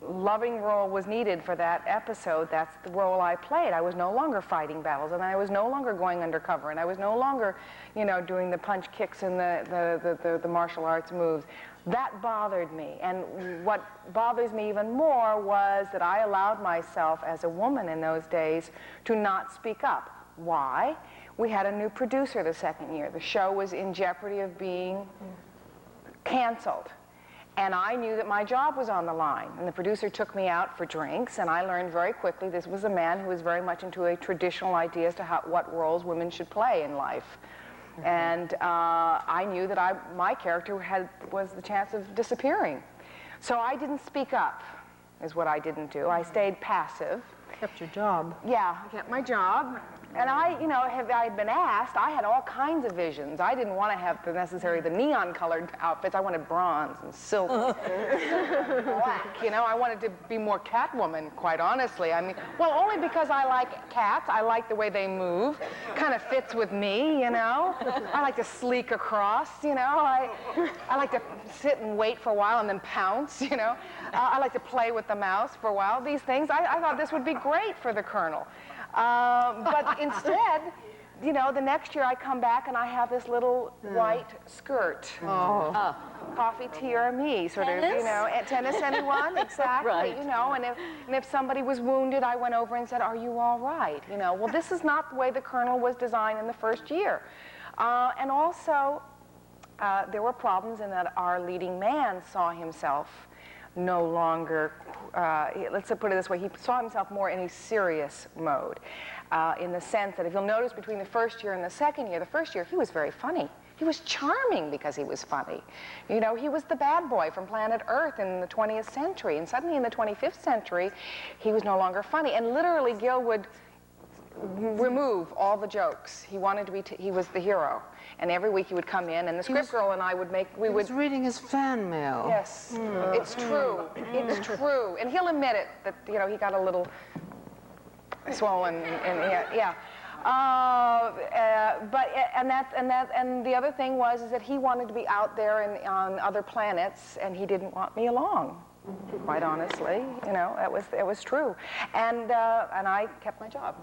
loving role was needed for that episode, that's the role I played. I was no longer fighting battles, and I was no longer going undercover, and I was no longer, you know, doing the punch kicks and the martial arts moves. That bothered me, and what bothers me even more was that I allowed myself as a woman in those days to not speak up. Why? We had a new producer the second year. The show was in jeopardy of being canceled. And I knew that my job was on the line. And the producer took me out for drinks, and I learned very quickly this was a man who was very much into a traditional idea as to what roles women should play in life. And I knew that my character was the chance of disappearing. So I didn't speak up, is what I didn't do. I stayed passive. Kept your job. Yeah, I kept my job. And I had been asked, I had all kinds of visions. I didn't want to have the neon-colored outfits. I wanted bronze and silver, black. You know, I wanted to be more Catwoman, quite honestly. I mean, well, only because I like cats. I like the way they move. Kind of fits with me, you know. I like to sleek across, you know. I like to sit and wait for a while and then pounce, you know. I like to play with the mouse for a while. These things, I thought this would be great for the Colonel. But instead, you know, the next year I come back and I have this little white skirt. Oh. Coffee, tea, or me, sort of, you know. Tennis, anyone? Exactly, right. You know, and if somebody was wounded, I went over and said, "Are you all right?" You know, well, this is not the way the Colonel was designed in the first year. And also, there were problems in that our leading man saw himself no longer, let's put it this way, he saw himself more in a serious mode, in the sense that if you'll notice between the first year and the second year, the first year he was very funny. He was charming because he was funny. You know, he was the bad boy from planet Earth in the 20th century, and suddenly in the 25th century, he was no longer funny. And literally, Gil would remove all the jokes. He wanted to be, he was the hero. And every week he would come in, and the script girl and I would make, he was reading his fan mail. Yes, it's true. It's true. And he'll admit it, that, you know, he got a little swollen, and yeah. And the other thing was is that he wanted to be out there and on other planets, and he didn't want me along. Quite honestly, you know, it was true, and I kept my job.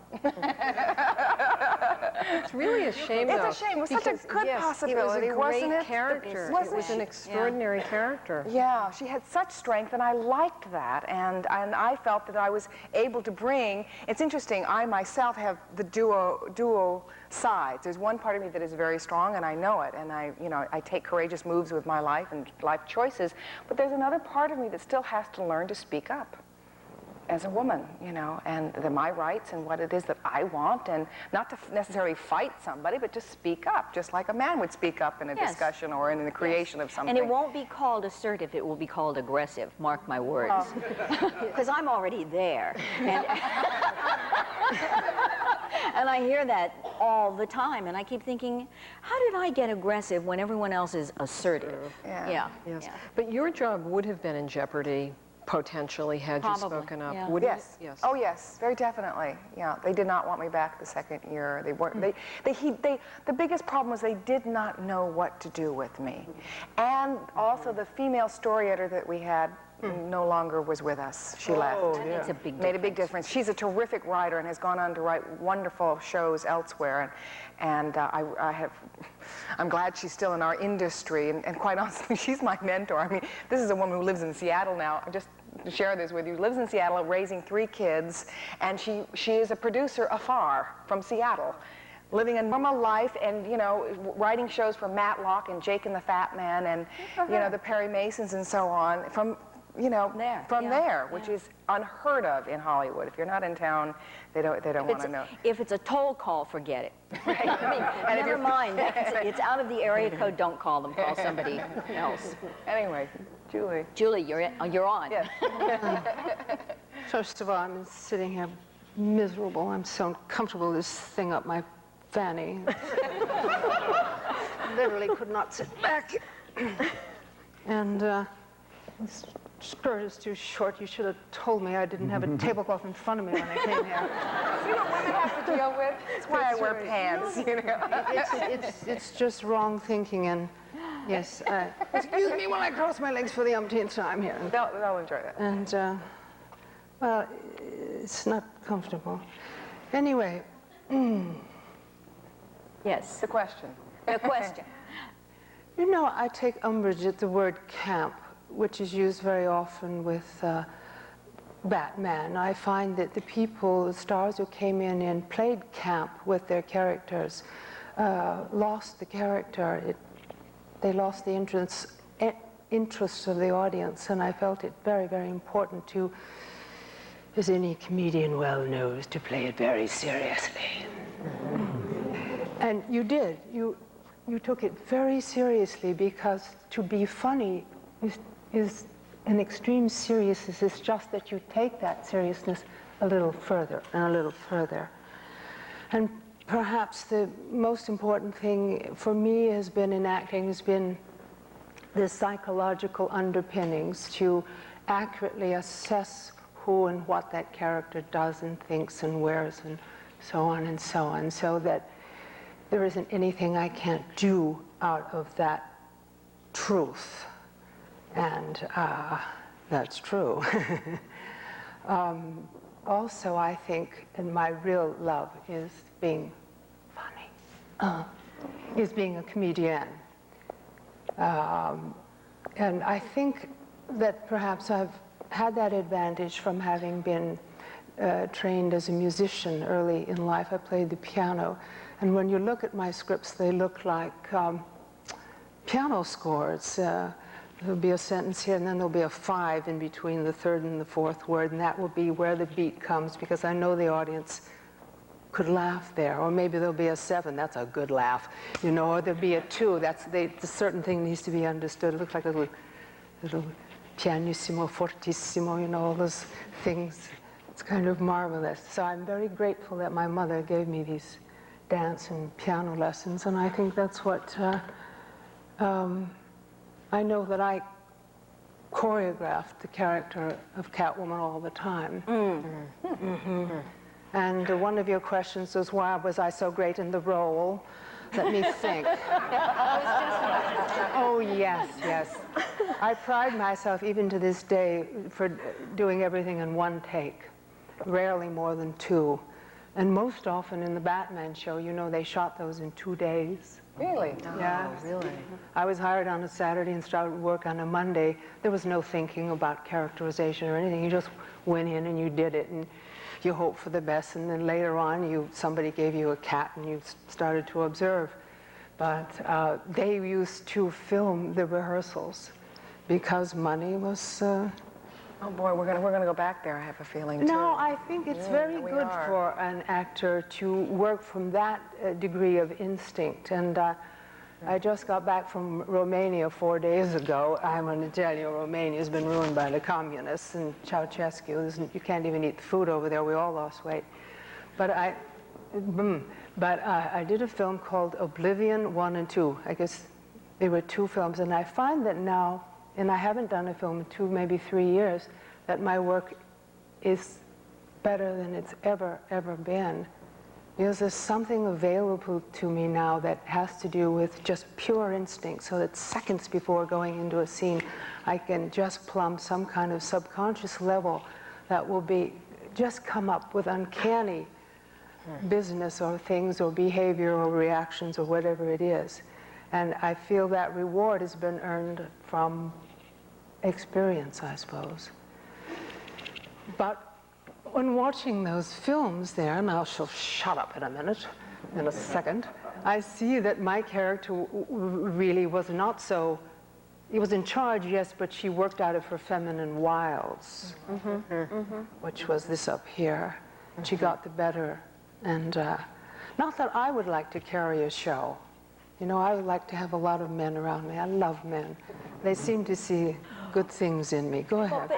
It's really a shame, though. It's a shame. It was such a good possibility, It wasn't it? was a great character. It was an extraordinary character. Yeah, she had such strength, and I liked that, and I felt that I was able to bring. It's interesting. I myself have the duo sides. There's one part of me that is very strong, and I know it, and I take courageous moves with my life and life choices. But there's another part of me that still has to learn to speak up as a woman, you know, and my rights and what it is that I want, and not to necessarily fight somebody, but just speak up, just like a man would speak up in a discussion or in the creation of something. And it won't be called assertive, it will be called aggressive, mark my words. Because I'm already there. And I hear that all the time, and I keep thinking, how did I get aggressive when everyone else is assertive? Yeah. Yes. Yeah. But your job would have been in jeopery, potentially, had you spoken up. Yeah. Yes. Yes. Oh, yes. Very definitely. Yeah. They did not want me back the second year. They weren't. The biggest problem was they did not know what to do with me, and also the female story editor that we had no longer was with us. She left. That makes a big difference. Made a big difference. She's a terrific writer and has gone on to write wonderful shows elsewhere. And I'm glad she's still in our industry. And quite honestly, she's my mentor. I mean, this is a woman who lives in Seattle now. Just to share this with you, lives in Seattle, raising 3 kids, and she is a producer afar from Seattle. living a normal life and, you know, writing shows for Matlock and Jake and the Fat Man and, you know, the Perry Masons and so on from, you know, there, which is unheard of in Hollywood. If you're not in town, they don't want to know. If it's a toll call, forget it. Right? I mean, never mind. It's out of the area code. Don't call them. Call somebody else. Anyway, Julie. Julie, you're on. Yes. First of all, I'm sitting here miserable. I'm so uncomfortable with this thing up my fanny. Literally could not sit back. And this skirt is too short. You should have told me I didn't have a tablecloth in front of me when I came here. See what women have to deal with? That's why I wear pants, you know. It's just wrong thinking, and yes, excuse me while I cross my legs for the umpteenth time here. They'll enjoy that. And, well, it's not comfortable. Anyway. Yes. The question. The question. You know, I take umbrage at the word camp, which is used very often with Batman. I find that the people, the stars who came in and played camp with their characters, lost the character. They lost the interest of the audience, and I felt it very, very important to, as any comedian well knows, to play it very seriously. And you did. You took it very seriously, because to be funny is an extreme seriousness. It's just that you take that seriousness a little further and a little further. And perhaps the most important thing for me has been in acting has been the psychological underpinnings to accurately assess who and what that character does and thinks and wears and so on, so that there isn't anything I can't do out of that truth. And that's true. Also, I think, and my real love is being funny, is being a comedian. And I think that perhaps I've had that advantage from having been trained as a musician early in life. I played the piano. And when you look at my scripts, they look like piano scores. There'll be a sentence here, and then there'll be a 5 in between the third and the fourth word, and that will be where the beat comes, because I know the audience could laugh there. Or maybe there'll be a 7, that's a good laugh, you know, or there'll be a 2, the certain thing needs to be understood. It looks like a little pianissimo, fortissimo, you know, all those things. It's kind of marvelous. So I'm very grateful that my mother gave me these dance and piano lessons, and I think that's what I know that I choreographed the character of Catwoman all the time. And one of your questions was, why was I so great in the role? Let me think. Oh, yes. I pride myself, even to this day, for doing everything in one take, rarely more than 2. And most often in the Batman show, you know, they shot those in 2 days. Really? Yeah. Oh, really? I was hired on a Saturday and started work on a Monday. There was no thinking about characterization or anything. You just went in and you did it, and you hoped for the best. And then later on, somebody gave you a cat and you started to observe. But they used to film the rehearsals because money was. Oh boy, we're gonna go back there, I have a feeling, too. No, I think it's very good for an actor to work from that degree of instinct. And I just got back from Romania 4 days ago. I'm going to tell you, Romania's been ruined by the communists and Ceausescu. You can't even eat the food over there. We all lost weight. But I did a film called Oblivion 1 and 2. I guess there were 2 films. And I find that now, and I haven't done a film in 2, maybe 3 years, that my work is better than it's ever been. Because there's something available to me now that has to do with just pure instinct, so that seconds before going into a scene, I can just plumb some kind of subconscious level that will just come up with uncanny business or things or behavior or reactions or whatever it is. And I feel that reward has been earned from experience, I suppose. But when watching those films there, and I shall shut up in a minute, in a second, I see that my character really was not so, he was in charge, yes, but she worked out of her feminine wiles, which was this up here. She got the better. And not that I would like to carry a show. You know, I would like to have a lot of men around me. I love men. They seem to see good things in me. Go ahead.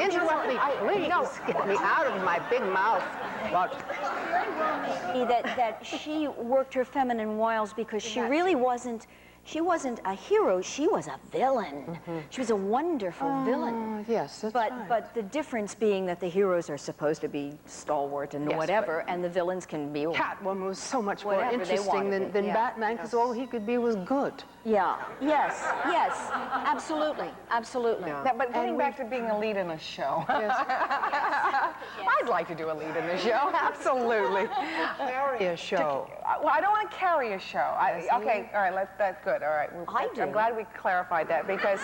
Interrupt me, please. Get me out of my big mouth. That she worked her feminine wiles because she really wasn't a hero, she was a villain. She was a wonderful villain. Yes, that's right. But the difference being that the heroes are supposed to be stalwart and whatever, and the villains can be... Catwoman was so much more whatever they interesting wanted than Batman, because all he could be was good. Yeah, yes, absolutely, absolutely. Yeah, but getting back to being a lead in a show. I'd like to do a lead in the show, absolutely. Carry a show. Well, I don't want to carry a show. Okay, all right, that's good. All right, I'm glad we clarified that because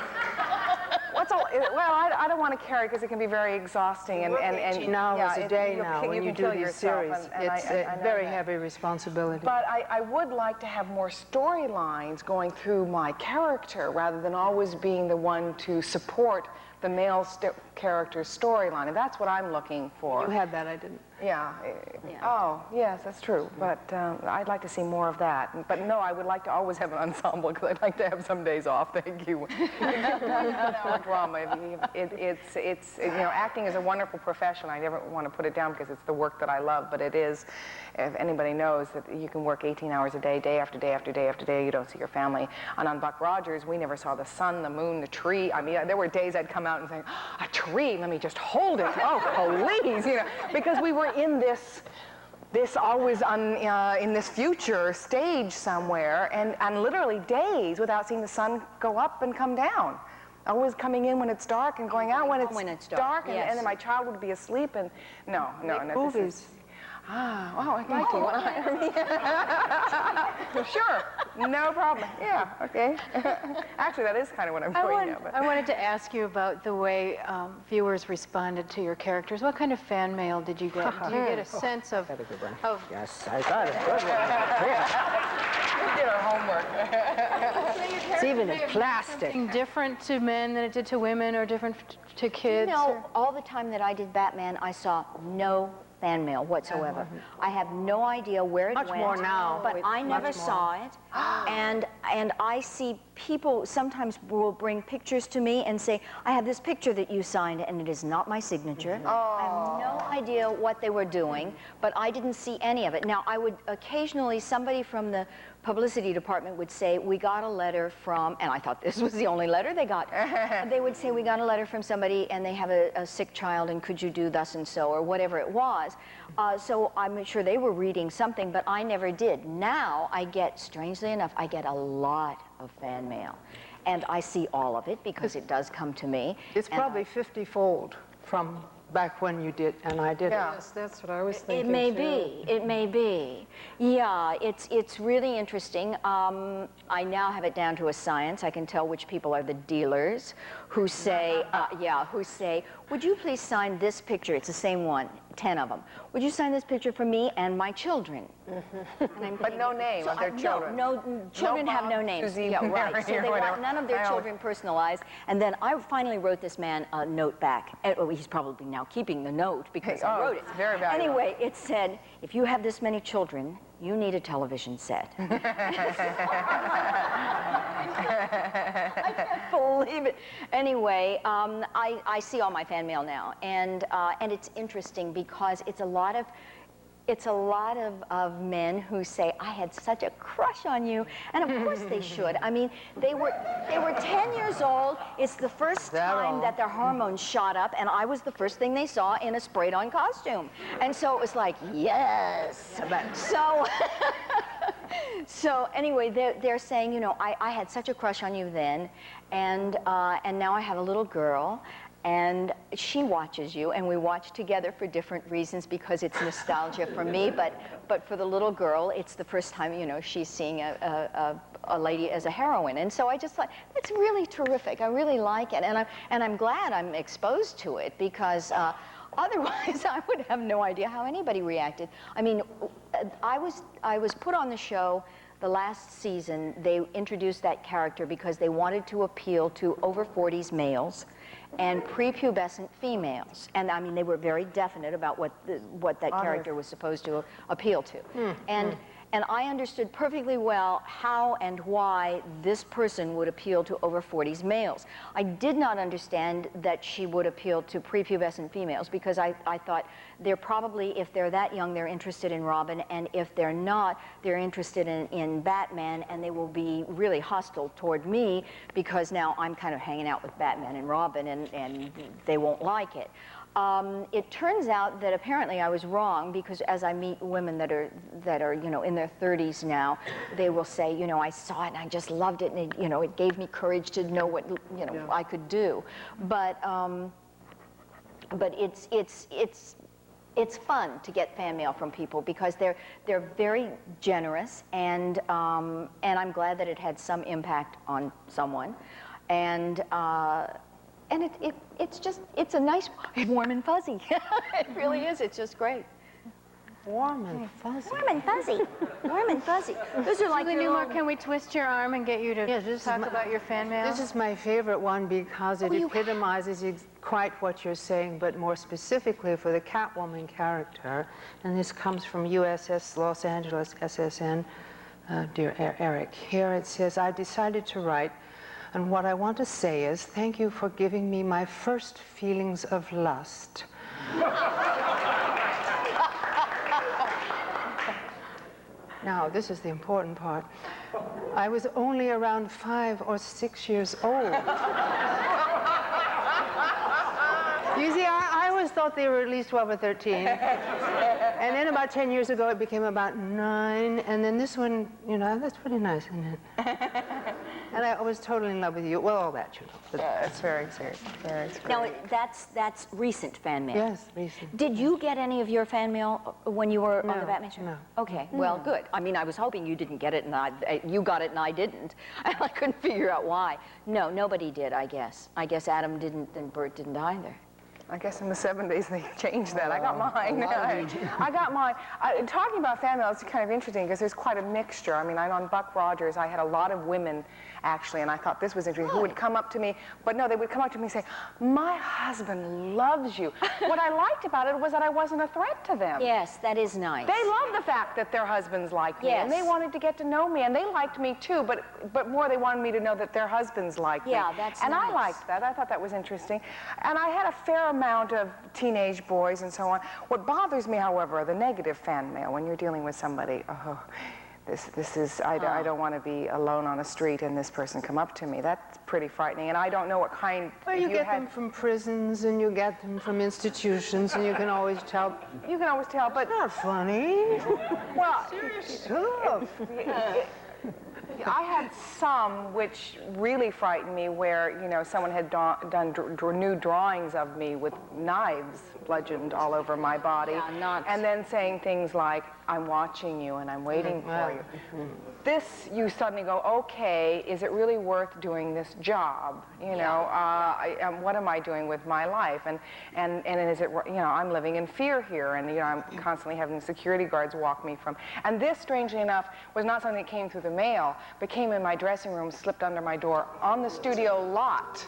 I don't want to carry because it can be very exhausting and 18 hours a day now when you do these series. It's a very heavy responsibility. But I would like to have more storylines going through my character rather than always being the one to support the male character's storyline, and that's what I'm looking for. You had that, I didn't. Yeah. Oh, yes, that's true. But I'd like to see more of that. But no, I would like to always have an ensemble because I'd like to have some days off. Thank you. No drama. It's you know, acting is a wonderful profession. I never want to put it down because it's the work that I love. But it is, if anybody knows that you can work 18 hours a day, day after day after day after day, you don't see your family. And on Buck Rogers, we never saw the sun, the moon, the tree. I mean, there were days I'd come out and say, a tree, let me just hold it. Oh, please, you know, because we were in this always in this future stage somewhere, and literally days without seeing the sun go up and come down. Always coming in when it's dark and going out when it's dark, yes. and then my child would be asleep, and no. Movies. I'd like to. Sure, no problem. Yeah, okay. Actually, that is kind of what I'm doing now. But. I wanted to ask you about the way viewers responded to your characters. What kind of fan mail did you get? Do you get a sense of... Yes, I got it. Good one. We did our homework. It's even in plastic. Something different to men than it did to women, or different to kids? You know, all the time that I did Batman, I saw no fan mail whatsoever. I have no idea where it went. Much more now. But I never saw it. And I see people sometimes will bring pictures to me and say, I have this picture that you signed and it is not my signature. I have no idea what they were doing, but I didn't see any of it. Now, I would occasionally, somebody from the publicity department would say, we got a letter from, and I thought this was the only letter they got. They would say, we got a letter from somebody and they have a sick child and could you do thus and so, or whatever it was. So I'm sure they were reading something, but I never did. Now I get, strangely enough, I get a lot of fan mail. And I see all of it because it does come to me. It's probably 50-fold from back when you did and I did. Yes, that's what I was thinking. It may be. It may be. Yeah, it's really interesting. I now have it down to a science. I can tell which people are the dealers who say, who say, would you please sign this picture? It's the same one, 10 of them. Would you sign this picture for me and my children? But no name of their children. No, children have no names. Susie, Yeah, right. So they want none of their I children personalized. And then I finally wrote this man a note back. He's probably now keeping the note because I wrote it. It's very valuable. Anyway, it said, if you have this many children, you need a television set. I can't believe it. Anyway, I see all my fan mail now, and it's interesting because it's a lot of men who say, I had such a crush on you, and of course they should. I mean, they were 10 years old. It's the first time that their hormones shot up, and I was the first thing they saw in a sprayed-on costume. And so it was like, yes. So anyway, they're saying, you know, I had such a crush on you then, and now I have a little girl, and she watches you, and we watch together for different reasons because it's nostalgia for me, but for the little girl, it's the first time, you know, she's seeing a lady as a heroine. And so I just thought, that's really terrific. I really like it, and I'm glad I'm exposed to it because Otherwise, I would have no idea how anybody reacted. I mean, I was put on the show the last season. They introduced that character because they wanted to appeal to over 40s males and prepubescent females. And I mean, they were very definite about what that character was supposed to appeal to. And I understood perfectly well how and why this person would appeal to over 40s males. I did not understand that she would appeal to prepubescent females because I thought they're probably, if they're that young, they're interested in Robin, and if they're not, they're interested in Batman, and they will be really hostile toward me because now I'm kind of hanging out with Batman and Robin, and they won't like it. It turns out that apparently I was wrong because as I meet women that are you know, in their 30s now, they will say, you know, I saw it and I just loved it, and it, you know, it gave me courage to know what, you know, I could do. But it's fun to get fan mail from people because they're very generous, and I'm glad that it had some impact on someone, and it's a nice, warm and fuzzy. It really is. It's just great. Warm and fuzzy. Warm and fuzzy. Warm and fuzzy. Those are like Julie Newmar, can we twist your arm and get you to talk about your fan mail? This is my favorite one because it epitomizes quite what you're saying, but more specifically for the Catwoman character. And this comes from USS Los Angeles, SSN, dear Eric. Here it says, I decided to write, and what I want to say is, thank you for giving me my first feelings of lust. Now, this is the important part. I was only around 5 or 6 years old. You see, I always thought they were at least 12 or 13. And then about 10 years ago, it became about 9. And then this one, you know, that's pretty nice, isn't it? And I was totally in love with you. Well, all that, you know. Yeah, it's very serious. Now, that's recent fan mail. Yes, recent. Did you get any of your fan mail when you were on the Batman show? No. Okay, well, good. I mean, I was hoping you didn't get it, and you got it, and I didn't. I couldn't figure out why. No, nobody did, I guess. I guess Adam didn't, and Bert didn't either. I guess in the 70s they changed that. I got mine. I got mine. Talking about fan mail, it's kind of interesting because there's quite a mixture. I mean, on Buck Rogers, I had a lot of women, actually, and I thought this was interesting, who would come up to me, but no, they would come up to me and say, my husband loves you. What I liked about it was that I wasn't a threat to them. Yes, that is nice. They love the fact that their husbands liked me, and they wanted to get to know me, and they liked me too, but more they wanted me to know that their husbands liked me. Yeah, that's and nice. I liked that. I thought that was interesting. And I had a fair amount of teenage boys and so on. What bothers me, however, are the negative fan mail when you're dealing with somebody. Oh, this is, I don't want to be alone on a street and this person come up to me. That's pretty frightening, and I don't know what kind. Well, you get them from prisons, and you get them from institutions, and you can always tell. You can always tell, but not funny. Well, seriously. I had some which really frightened me, where, you know, someone had done new drawings of me with knives bludgeoned all over my body, and then saying things like, I'm watching you and I'm waiting for you. This, you suddenly go, okay, is it really worth doing this job? You know, what am I doing with my life? And is it, you know, I'm living in fear here, and, you know, I'm constantly having security guards walk me from. And this, strangely enough, was not something that came through the mail, but came in my dressing room, slipped under my door on the studio lot.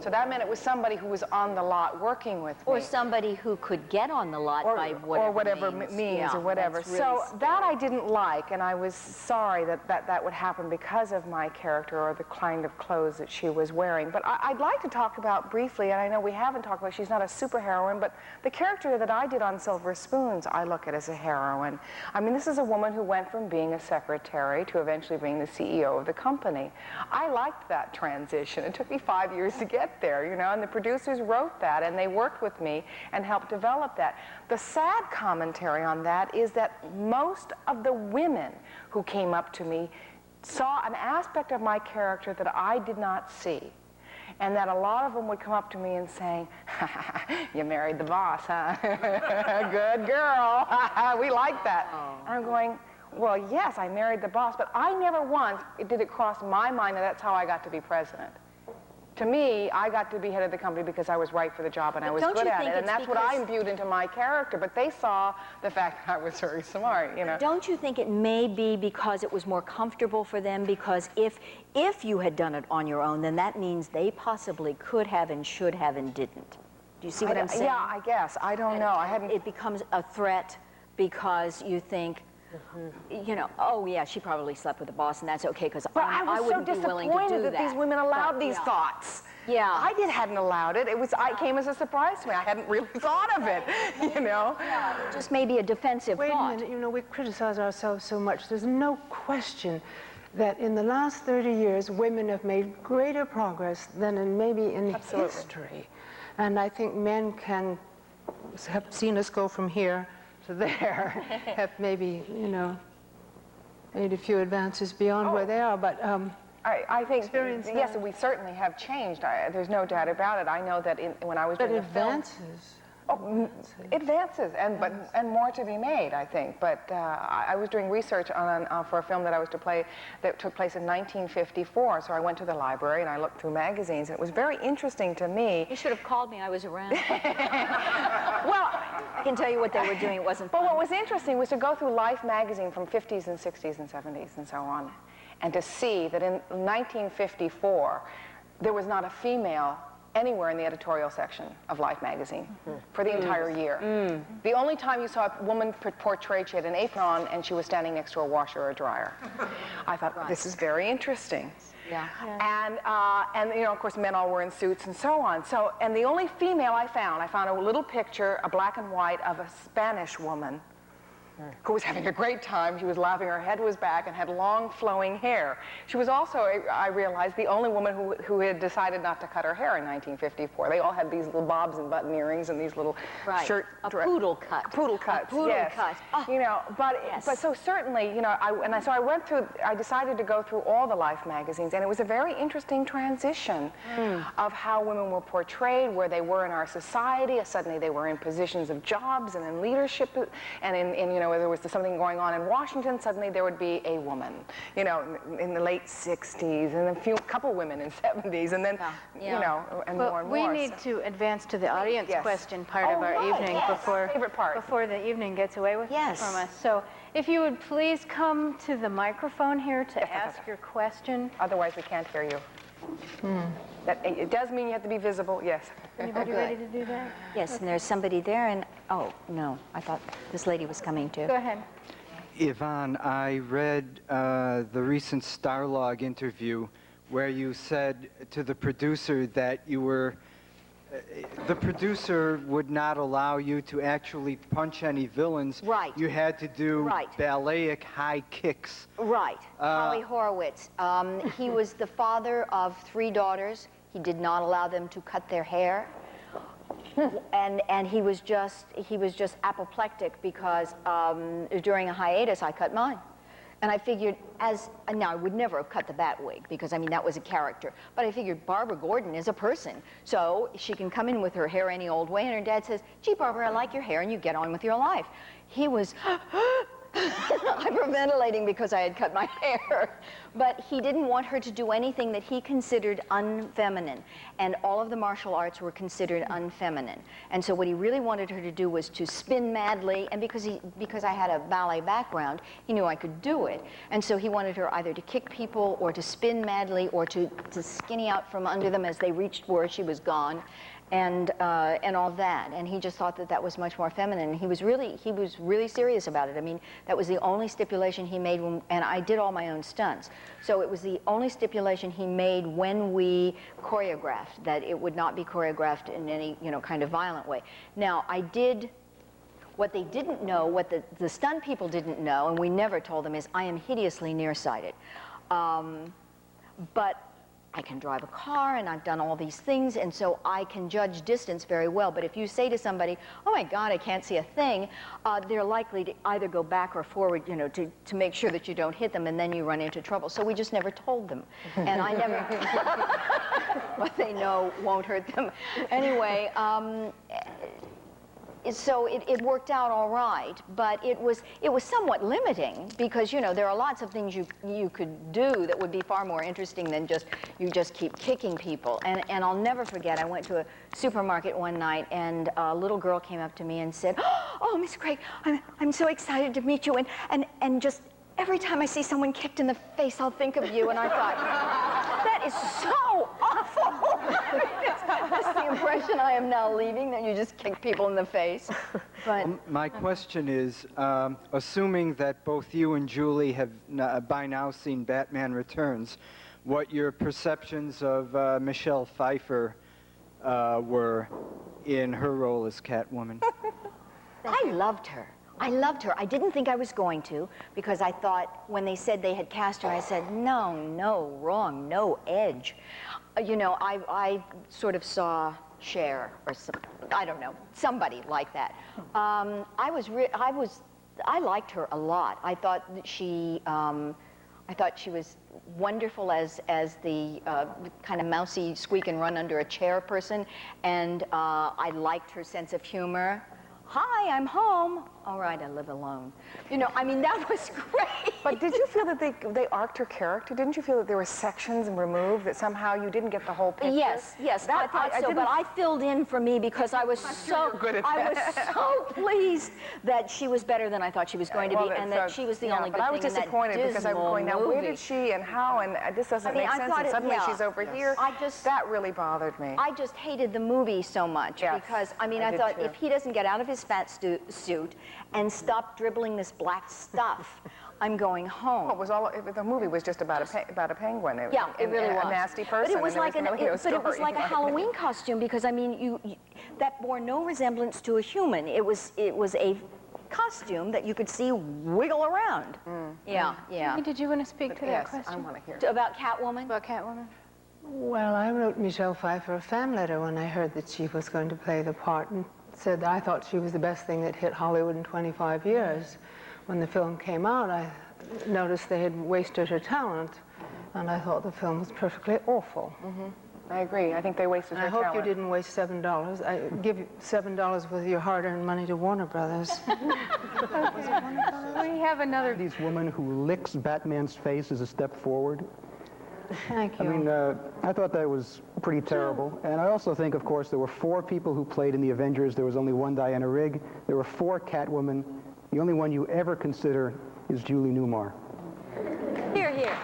So that meant it was somebody who was on the lot working with me. Or somebody who could get on the lot by whatever means. Or whatever. Really so that I didn't like, and I was sorry that would happen because of my character or the kind of clothes that she was wearing. But I'd like to talk about briefly, and I know we haven't talked about, she's not a superheroine, but the character that I did on Silver Spoons, I look at as a heroine. I mean, this is a woman who went from being a secretary to eventually being the CEO of the company. I liked that transition. It took me 5 years to get there, you know, and the producers wrote that, and they worked with me and helped develop that. The sad commentary on that is that most of the women who came up to me saw an aspect of my character that I did not see, and that a lot of them would come up to me and say, you married the boss, huh? Good girl. We like that. And I'm going, well, yes, I married the boss, but I never once did it cross my mind that that's how I got to be president. to me, I got to be head of the company because I was right for the job and I was good at it. And that's what I imbued into my character. But they saw the fact that I was very smart, you know. Don't you think it may be because it was more comfortable for them? Because if you had done it on your own, then that means they possibly could have and should have and didn't. Do you see what I'm saying? Yeah, I guess. I don't know. I hadn't. It becomes a threat because you think, you know, oh yeah, she probably slept with the boss, and that's okay because I wouldn't be willing to do that. I was so disappointed that these women allowed these thoughts. Yeah. I hadn't allowed it. It came as a surprise to me. I hadn't really thought of it, you know. Yeah, just maybe a defensive thought. Wait a minute, you know, we criticize ourselves so much. There's no question that in the last 30 years, women have made greater progress than maybe in history. And I think men have seen us go from here to there, have maybe, you know, made a few advances beyond where they are, but I think, yes, we certainly have changed. There's no doubt about it. I know that when I was doing the film... Advances, and more to be made, I think. But I was doing research for a film that I was to play that took place in 1954. So I went to the library and I looked through magazines, and it was very interesting to me. You should have called me. I was around. Well, I can tell you what they were doing. It wasn't fun. But what was interesting was to go through Life magazine from 50s and 60s and 70s and so on, and to see that in 1954 there was not a female anywhere in the editorial section of Life magazine for the entire year. The only time you saw a woman portrayed, she had an apron on and she was standing next to a washer or a dryer. I thought, this is very interesting. Yeah. And you know, of course, men all were in suits and so on. So, and the only female I found a little picture, a black and white, of a Spanish woman who was having a great time. She was laughing, her head was back, and had long flowing hair. She was also, I realized, the only woman who had decided not to cut her hair in 1954. They all had these little bobs and button earrings and these little shirt... A poodle cut. Poodle cuts, a poodle yes. cut. Oh. You know, but so certainly, you know, so I went through, I decided to go through all the Life magazines, and it was a very interesting transition of how women were portrayed, where they were in our society. Suddenly they were in positions of jobs and in leadership, and in you know, where there was something going on in Washington, suddenly there would be a woman, you know, in the late 60s, and a couple women in 70s, and then, you know, and more and more. We need to advance to the audience question part of our evening before the evening gets away from us. So if you would please come to the microphone here to ask your question. Otherwise we can't hear you. It does mean you have to be visible, yes. Anybody ready to do that? Yes, and there's somebody there, and oh, no, I thought this lady was coming too. Go ahead. Yvonne, I read the recent Starlog interview where you said to the producer that you were, the producer would not allow you to actually punch any villains. Right. You had to do balletic high kicks. Right. Holly Horowitz. He was the father of 3 daughters. He did not allow them to cut their hair. and he was just apoplectic because during a hiatus I cut mine. And I figured, now I would never have cut the bat wig because, I mean, that was a character. But I figured Barbara Gordon is a person. So she can come in with her hair any old way, and her dad says, gee, Barbara, I like your hair, and you get on with your life. He was hyperventilating because I had cut my hair. But he didn't want her to do anything that he considered unfeminine. And all of the martial arts were considered unfeminine. And so what he really wanted her to do was to spin madly, and because I had a ballet background, he knew I could do it. And so he wanted her either to kick people or to spin madly or to skinny out from under them as they reached where she was gone. And all that, and he just thought that that was much more feminine. He was really serious about it. I mean, that was the only stipulation he made and I did all my own stunts. So it was the only stipulation he made when we choreographed, that it would not be choreographed in any, you know, kind of violent way. Now, what they didn't know, what the stunt people didn't know, and we never told them, is I am hideously nearsighted. But I can drive a car, and I've done all these things, and so I can judge distance very well. But if you say to somebody, oh my God, I can't see a thing, they're likely to either go back or forward, you know, to make sure that you don't hit them, and then you run into trouble. So we just never told them. And I never, what they know won't hurt them. Anyway, so it worked out all right, but it was somewhat limiting because, you know, there are lots of things you could do that would be far more interesting than you just keep kicking people. And I'll never forget, I went to a supermarket one night and a little girl came up to me and said, "Oh, Miss Craig, I'm so excited to meet you, and just every time I see someone kicked in the face, I'll think of you." And I thought, that is so awful. That's the impression I am now leaving, that you just kick people in the face. But my question is, assuming that both you and Julie have by now seen Batman Returns, what your perceptions of Michelle Pfeiffer were in her role as Catwoman? I loved her. I loved her. I didn't think I was going to, because I thought when they said they had cast her, I said, no, wrong, no edge. You know, I sort of saw Cher or I don't know, somebody like that. I liked her a lot. I thought that she was wonderful as the kind of mousy squeak and run under a chair person, and I liked her sense of humor. Hi, I'm home. All right, I live alone. You know, I mean, that was great. But did you feel that they arced her character? Didn't you feel that there were sections removed, that somehow you didn't get the whole picture? Yes, I thought so, but I filled in for me because I was so pleased that she was better than I thought she was going to be, and that she was the only good thing in that I was disappointed because I was going, now where did she and how, and this doesn't make sense, and suddenly she's over here. That really bothered me. I just hated the movie so much because, I mean, I thought if he doesn't get out of his fat suit and stop dribbling this black stuff, I'm going home. Well, the movie was just about a penguin. It really was. A nasty person. But it was like a Halloween costume because, I mean, that bore no resemblance to a human. It was a costume that you could see wiggle around. Yeah. Did you want to speak to that question? Yes, I want to hear. About Catwoman? About Catwoman? Well, I wrote Michelle Pfeiffer a fan letter when I heard that she was going to play the part, and said I thought she was the best thing that hit Hollywood in 25 years. When the film came out, I noticed they had wasted her talent, and I thought the film was perfectly awful. I agree. I think they wasted her talent. I hope you didn't waste $7. I give you $7 with your hard-earned money to Warner Brothers. We have another. This woman who licks Batman's face is a step forward. Thank you. I mean, I thought that was pretty terrible. And I also think, of course, there were 4 people who played in the Avengers. There was only one Diana Rigg. There were 4 Catwomen. The only one you ever consider is Julie Newmar. Here.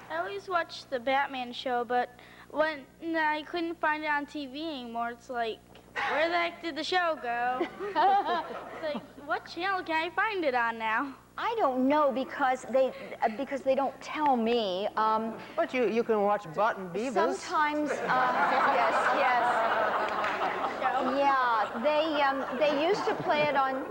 I always watched the Batman show, but when I couldn't find it on TV anymore, it's like, where the heck did the show go? It's like, what channel can I find it on now? I don't know because they don't tell me. But you can watch Bot and Beavers. Sometimes, yes. Yeah, they used to play it on.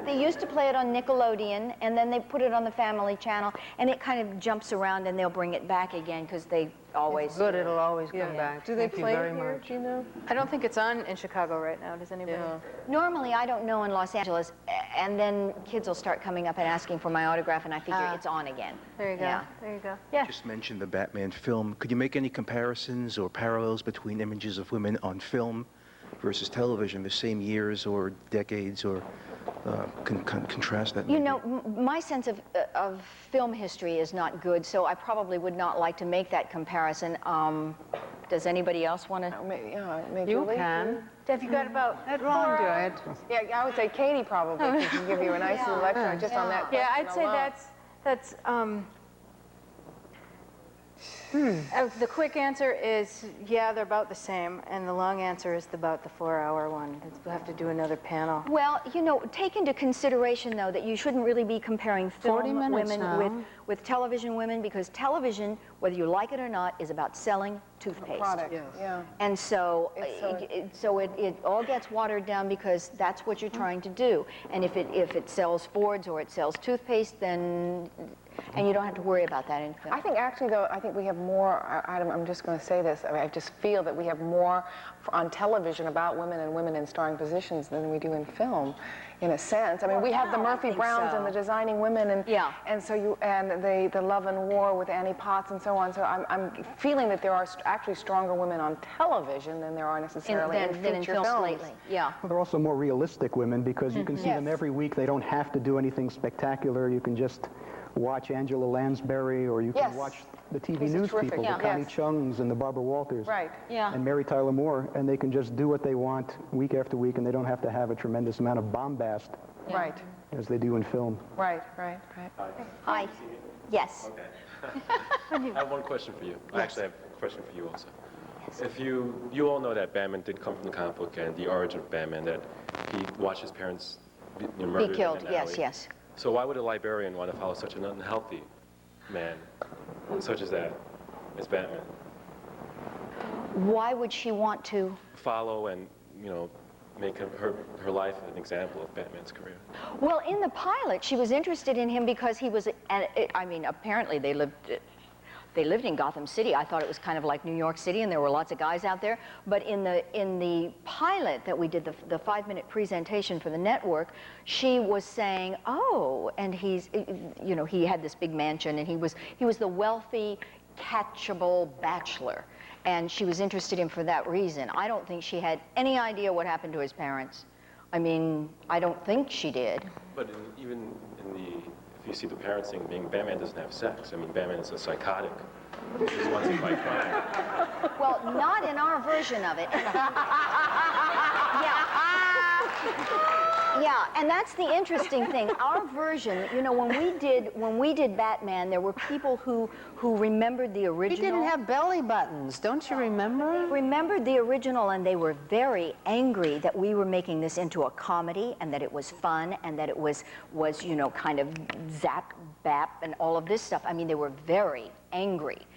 They used to play it on Nickelodeon, and then they put it on the Family Channel, and it kind of jumps around, and they'll bring it back again because they always. It's good, it'll always come back. Do they Thank you play very it here? much. Do you know? I don't think it's on in Chicago right now. Does anybody? Normally, I don't know in Los Angeles, and then kids will start coming up and asking for my autograph, and I figure it's on again. There you go. Yeah. There you go. You just mentioned the Batman film. Could you make any comparisons or parallels between images of women on film versus television, the same years or decades, or contrast that? You know, my sense of film history is not good, so I probably would not like to make that comparison. Does anybody else want to? Maybe You can. Have you got about? Let Ron do it. Yeah, I would say Katie probably can give you a nice little lecture just on that question Yeah, I'd say alone. that's. The quick answer is, yeah, they're about the same, and the long answer is about the 4-hour one. We'll have to do another panel. Well, you know, take into consideration, though, that you shouldn't really be comparing 40 film minutes women now. with television women, because television, whether you like it or not, is about selling toothpaste. Product, yeah. And so, it all gets watered down because that's what you're trying to do. And if it sells Fords or it sells toothpaste, then. And you don't have to worry about that in film. I think actually, though, I think we have more, I'm just going to say this, I just feel that we have more on television about women and women in starring positions than we do in film. in a sense. I mean, we have the Murphy Browns and the Designing Women, and so the Love and War with Annie Potts and so on. So I'm feeling that there are actually stronger women on television than there are necessarily in feature films lately. Yeah. Well, they're also more realistic women because you can see them every week. They don't have to do anything spectacular. You can just watch Angela Lansbury, or you can watch the TV news people, the Connie Chungs and the Barbara Walters, and Mary Tyler Moore, and they can just do what they want week after week, and they don't have to have a tremendous amount of bombast, as they do in film. Right. Hi. Yes. Okay. I have one question for you. I actually have a question for you also. If you all know that Batman did come from the comic book, and the origin of Batman, that he watched his parents be murdered. Be killed, in an yes, alley. yes. So why would a librarian want to follow such an unhealthy man, such as that, as Batman? Why would she want to Follow and, make her life an example of Batman's career. Well, in the pilot, she was interested in him because he was, apparently they lived in Gotham City. I thought it was kind of like New York City, and there were lots of guys out there. But in the pilot that we did, the 5-minute presentation for the network, she was saying, oh, and he's, he had this big mansion, and he was the wealthy, catchable bachelor. And she was interested in him for that reason. I don't think she had any idea what happened to his parents. I mean, I don't think she did. But even if you see the parents thing, being Batman doesn't have sex. I mean, Batman is a psychotic. He just wants to fight crime. Well, not in our version of it. Yeah, and that's the interesting thing. Our version, when we did Batman, there were people who remembered the original. He didn't have belly buttons, don't you remember? They remembered the original, and they were very angry that we were making this into a comedy, and that it was fun, and that it was kind of zap, bap, and all of this stuff. I mean, they were very angry.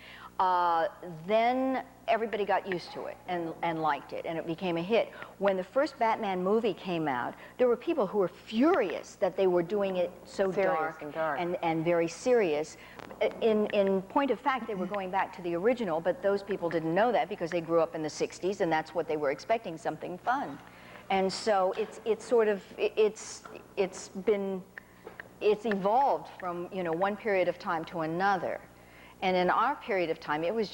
Then everybody got used to it and liked it, and it became a hit. When the first Batman movie came out, there were people who were furious that they were doing it so dark and very serious. In point of fact, they were going back to the original, but those people didn't know that because they grew up in the 60s, and that's what they were expecting, something fun. And so it's evolved from one period of time to another. And in our period of time, it was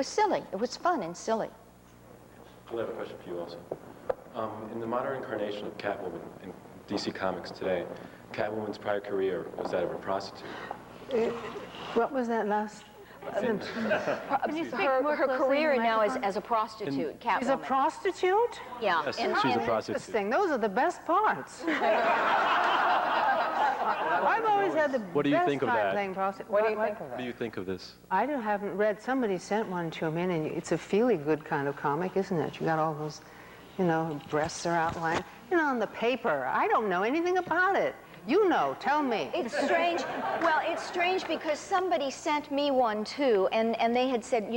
silly. It was fun and silly. I have a question for you also. In the modern incarnation of Catwoman in DC Comics today, Catwoman's prior career was that of a prostitute. What was that last? Her career now is as a prostitute, Catwoman. She's a prostitute? Yeah. Yes, she's a prostitute. Interesting. Those are the best parts. I've always had the What do you best think of time that? playing prostitute. What do you think of that? What do you think of this? I haven't read. Somebody sent one to me, and it's a feely-good kind of comic, isn't it? You got all those, breasts are outlined, on the paper. I don't know anything about it. You know, tell me. It's strange. Well, it's strange because somebody sent me one too, and they had said,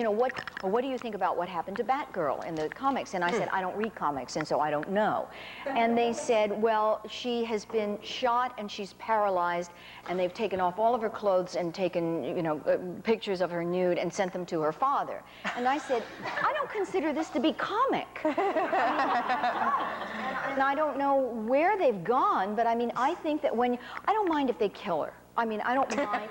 what do you think about what happened to Batgirl in the comics? And I said, I don't read comics, and so I don't know. And they said, well, she has been shot and she's paralyzed, and they've taken off all of her clothes and taken, pictures of her nude and sent them to her father. And I said, I don't consider this to be comic. And I don't know where they've gone, but I think that I don't mind if they kill her. I don't mind.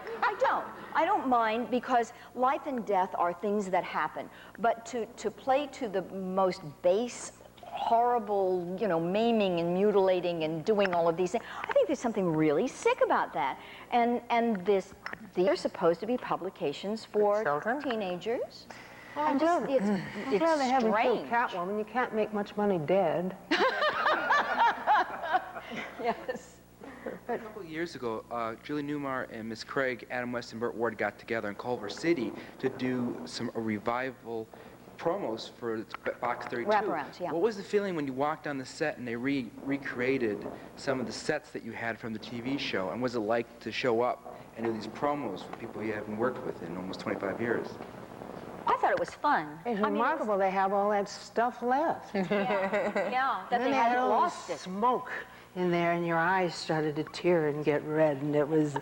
I don't mind because life and death are things that happen. But to play to the most base, horrible, maiming and mutilating and doing all of these things, I think there's something really sick about that. And these are supposed to be publications for teenagers. Well, it's rather having killed strange. Catwoman. You can't make much money dead. Yes. A couple of years ago, Julie Newmar and Miss Craig, Adam West, and Burt Ward got together in Culver City to do a revival promos for Box 32. Wraparounds, yeah. What was the feeling when you walked on the set and they recreated some of the sets that you had from the TV show? And what was it like to show up and do these promos for people you haven't worked with in almost 25 years? I thought it was fun. It's remarkable they have all that stuff left. Yeah, that And they then had hadn't all lost this it. smoke in there, and your eyes started to tear and get red, and it was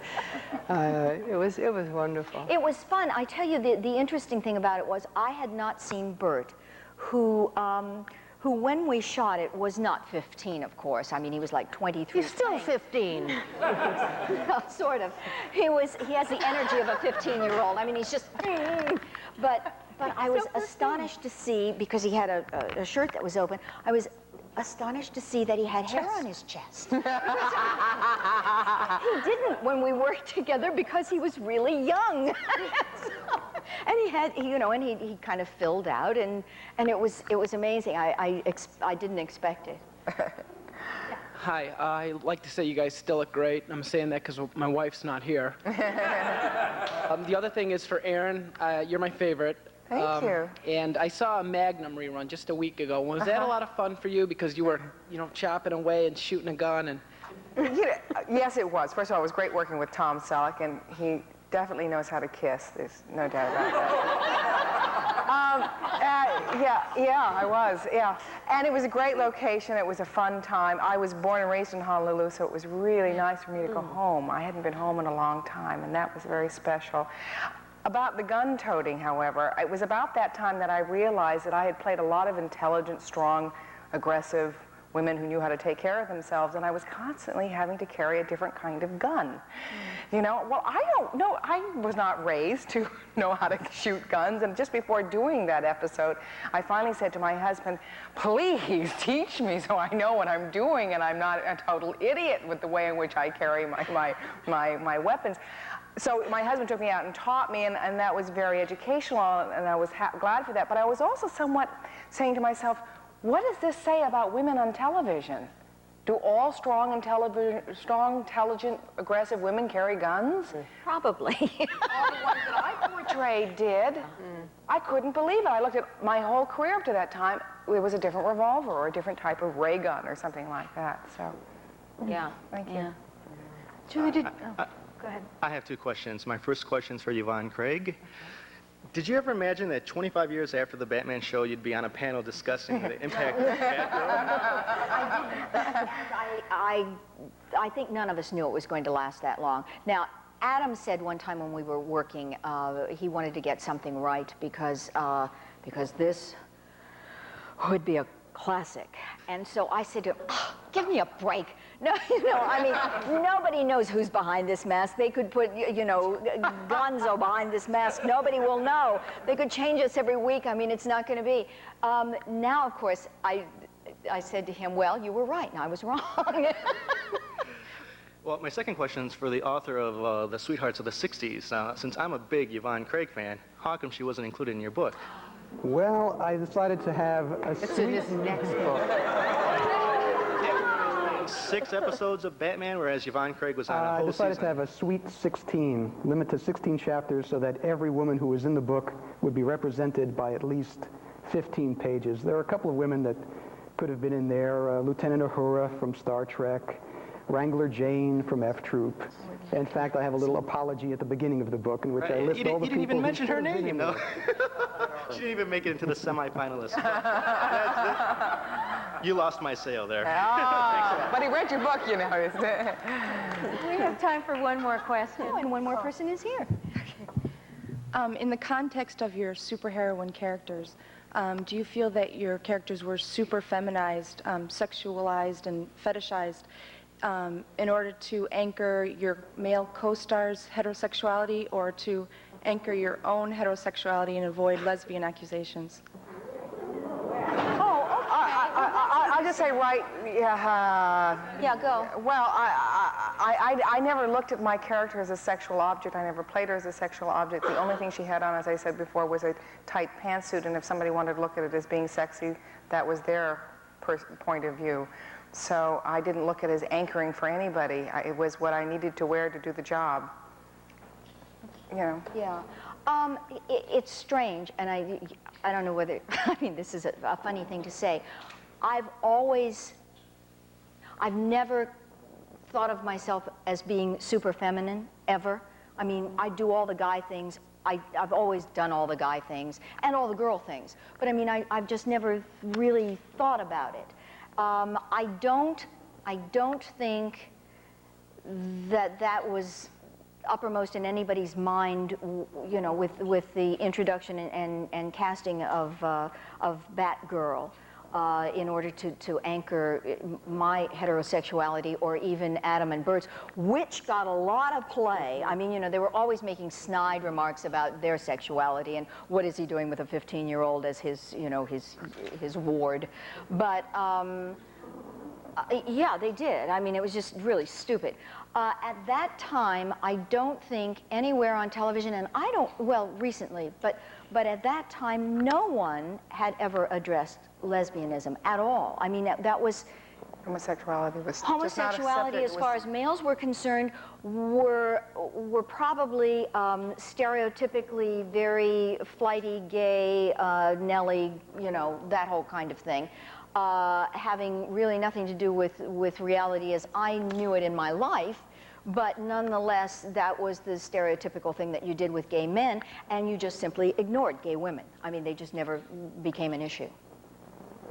wonderful. It was fun. I tell you, the interesting thing about it was I had not seen Bert, who who, when we shot it, was not 15, of course. I mean, he was like 23. He's still 15. Well, sort of. He has the energy of a 15-year-old. I mean, he's just, but I was astonished to see, because he had a shirt that was open, I was astonished to see that he had hair on his chest. He didn't when we worked together because he was really young. And he had, and he kind of filled out, and it was amazing. I didn't expect it. Hi, I like to say you guys still look great. I'm saying that because my wife's not here. The other thing is for Aaron, you're my favorite. Thank you. And I saw a Magnum rerun just a week ago. Was that a lot of fun for you because you were, chopping away and shooting a gun and? Yes, it was. First of all, it was great working with Tom Selleck, and he definitely knows how to kiss. There's no doubt about that. I was. And it was a great location. It was a fun time. I was born and raised in Honolulu, so it was really nice for me to go home. I hadn't been home in a long time, and that was very special. About the gun toting, however, it was about that time that I realized that I had played a lot of intelligent, strong, aggressive women who knew how to take care of themselves, and I was constantly having to carry a different kind of gun. Well, I don't know. I was not raised to know how to shoot guns, and just before doing that episode, I finally said to my husband, please teach me so I know what I'm doing and I'm not a total idiot with the way in which I carry my weapons. So my husband took me out and taught me, and that was very educational, and I was glad for that. But I was also somewhat saying to myself, what does this say about women on television? Do all strong, intelligent, aggressive women carry guns? Probably. All the ones that I portrayed did. I couldn't believe it. I looked at my whole career up to that time. It was a different revolver or a different type of ray gun or something like that. So, yeah. Thank you. Julie, go ahead. I have two questions. My first question is for Yvonne Craig. Did you ever imagine that 25 years after the Batman show, you'd be on a panel discussing the impact of Batgirl? I think none of us knew it was going to last that long. Now, Adam said one time when we were working, he wanted to get something right because this would be a classic. And so I said to him, give me a break. No, I mean, nobody knows who's behind this mask. They could put, Gonzo behind this mask. Nobody will know. They could change us every week. I mean, it's not going to be. Now, of course, I said to him, well, you were right, and I was wrong. Well, my second question is for the author of The Sweethearts of the 60s. Since I'm a big Yvonne Craig fan, how come she wasn't included in your book? Well, I decided to have a It's in his next book. 6 episodes of Batman, whereas Yvonne Craig was on a whole I decided season. to have a sweet 16, limit to 16 chapters so that every woman who was in the book would be represented by at least 15 pages. There are a couple of women that could have been in there, Lieutenant Uhura from Star Trek, Wrangler Jane from F Troop. In fact, I have a little apology at the beginning of the book in which I list all the people. You didn't even mention her who should have name, been in though. there. She didn't even make it into the semi-finalists. You lost my sale there. But he read your book, We have time for one more question. Oh, and one more person is here. In the context of your superheroine characters, do you feel that your characters were super feminized, sexualized, and fetishized in order to anchor your male co-stars' heterosexuality, or to anchor your own heterosexuality and avoid lesbian accusations? I'll just say Yeah, go. Well, I never looked at my character as a sexual object. I never played her as a sexual object. The only thing she had on, as I said before, was a tight pantsuit, and if somebody wanted to look at it as being sexy, that was their point of view. So I didn't look at it as anchoring for anybody. It was what I needed to wear to do the job. Yeah. It's strange, and I don't know whether, I mean, this is a funny thing to say. I've never thought of myself as being super feminine, ever. I mean, I do all the guy things. I've always done all the guy things and all the girl things. But I mean, I've just never really thought about it. I don't think that was uppermost in anybody's mind, with the introduction and casting of Batgirl. in order to anchor my heterosexuality, or even Adam and Bert's, which got a lot of play. I mean, you know, they were always making snide remarks about their sexuality and what is he doing with a 15-year-old as his, you know, his ward. But yeah, they did. I mean, it was just really stupid. At that time, I don't think anywhere on television, and I don't, well, recently, but at that time, no one had ever addressed lesbianism at all. I mean, that was... Homosexuality was Homosexuality, as far as males were concerned, were probably stereotypically very flighty, gay, Nelly, you know, that whole kind of thing. Having really nothing to do with reality as I knew it in my life, but nonetheless, that was the stereotypical thing that you did with gay men, and you just simply ignored gay women. I mean, they just never became an issue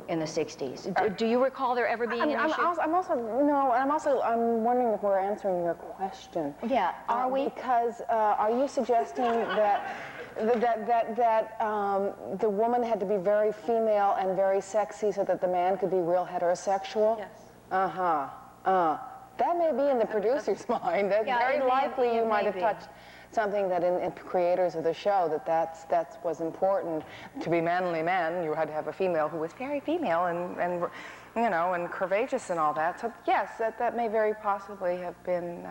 in the 60s. Do you recall there ever being an issue? I'm wondering if we're answering your question. Yeah, are we? Because are you suggesting that the woman had to be very female and very sexy so that the man could be real heterosexual? Yes. That may be in the producer's mind. That Yeah, very likely you might have be. touched something that in creators of the show that was important. To be manly man, you had to have a female who was very female and you know, and curvaceous and all that. So yes, that may very possibly have been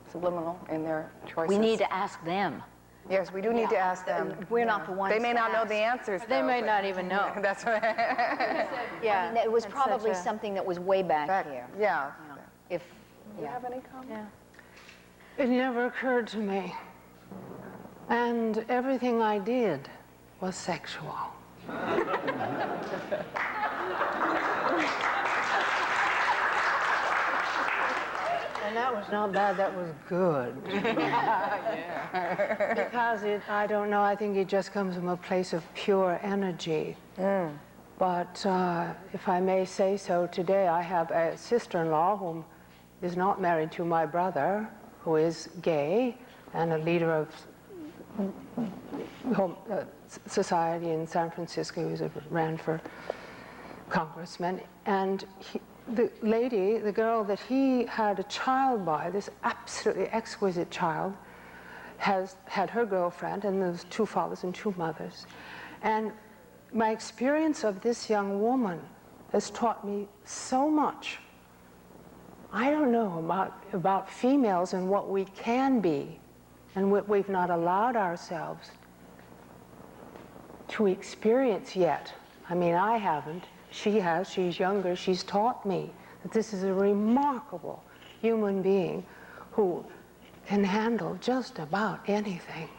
subliminal in their choices. We need to ask them. Yes, we do need to ask them. We're not the ones. They may to not know ask. the answers. They though, may but- not even know. That's right. Yeah, I mean, it was That's probably such a- something that was way back here. Yeah. If Do you have any comments? Yeah. It never occurred to me. And everything I did was sexual. And that was not bad, that was good. Because I don't know, I think it just comes from a place of pure energy. But if I may say so, today I have a sister-in-law who is not married to my brother, who is gay and a leader of society in San Francisco, who ran for congressman. And the lady, the girl that he had a child by, this absolutely exquisite child, has had her girlfriend, and there's 2 fathers and 2 mothers. And my experience of this young woman has taught me so much. I don't know about females and what we can be and what we've not allowed ourselves to experience yet. I mean, I haven't. She has. She's younger. She's taught me that this is a remarkable human being who can handle just about anything.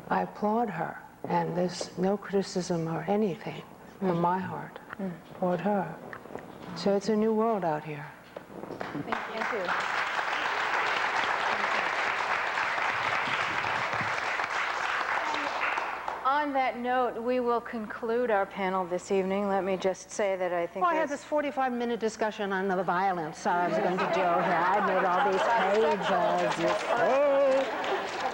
I applaud her, and there's no criticism or anything from my heart toward her. So it's a new world out here. Thank you. On that note, we will conclude our panel this evening. Let me just say that I think Well, I had this 45-minute discussion on the violence I was going to do here. I made all these pages. You see?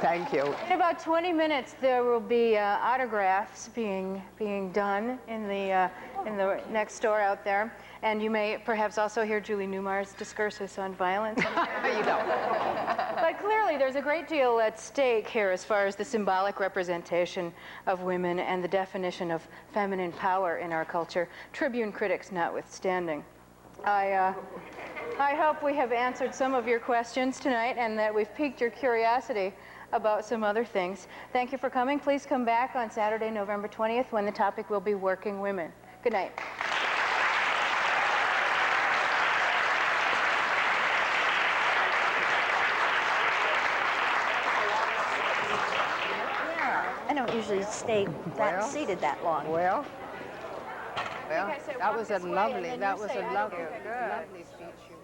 Thank you. in about 20 minutes there will be autographs being done in the next store out there, and you may perhaps also hear Julie Newmar's discursus on violence. You don't. But clearly there's a great deal at stake here as far as the symbolic representation of women and the definition of feminine power in our culture, Tribune critics notwithstanding. I hope we have answered some of your questions tonight and that we've piqued your curiosity about some other things. Thank you for coming. Please come back on Saturday, November 20th, when the topic will be working women. Good night. I don't usually stay seated that long. Well, I said that walk was a this way, lovely, and then that you was say, a "I don't lovely, think I can." lovely speech you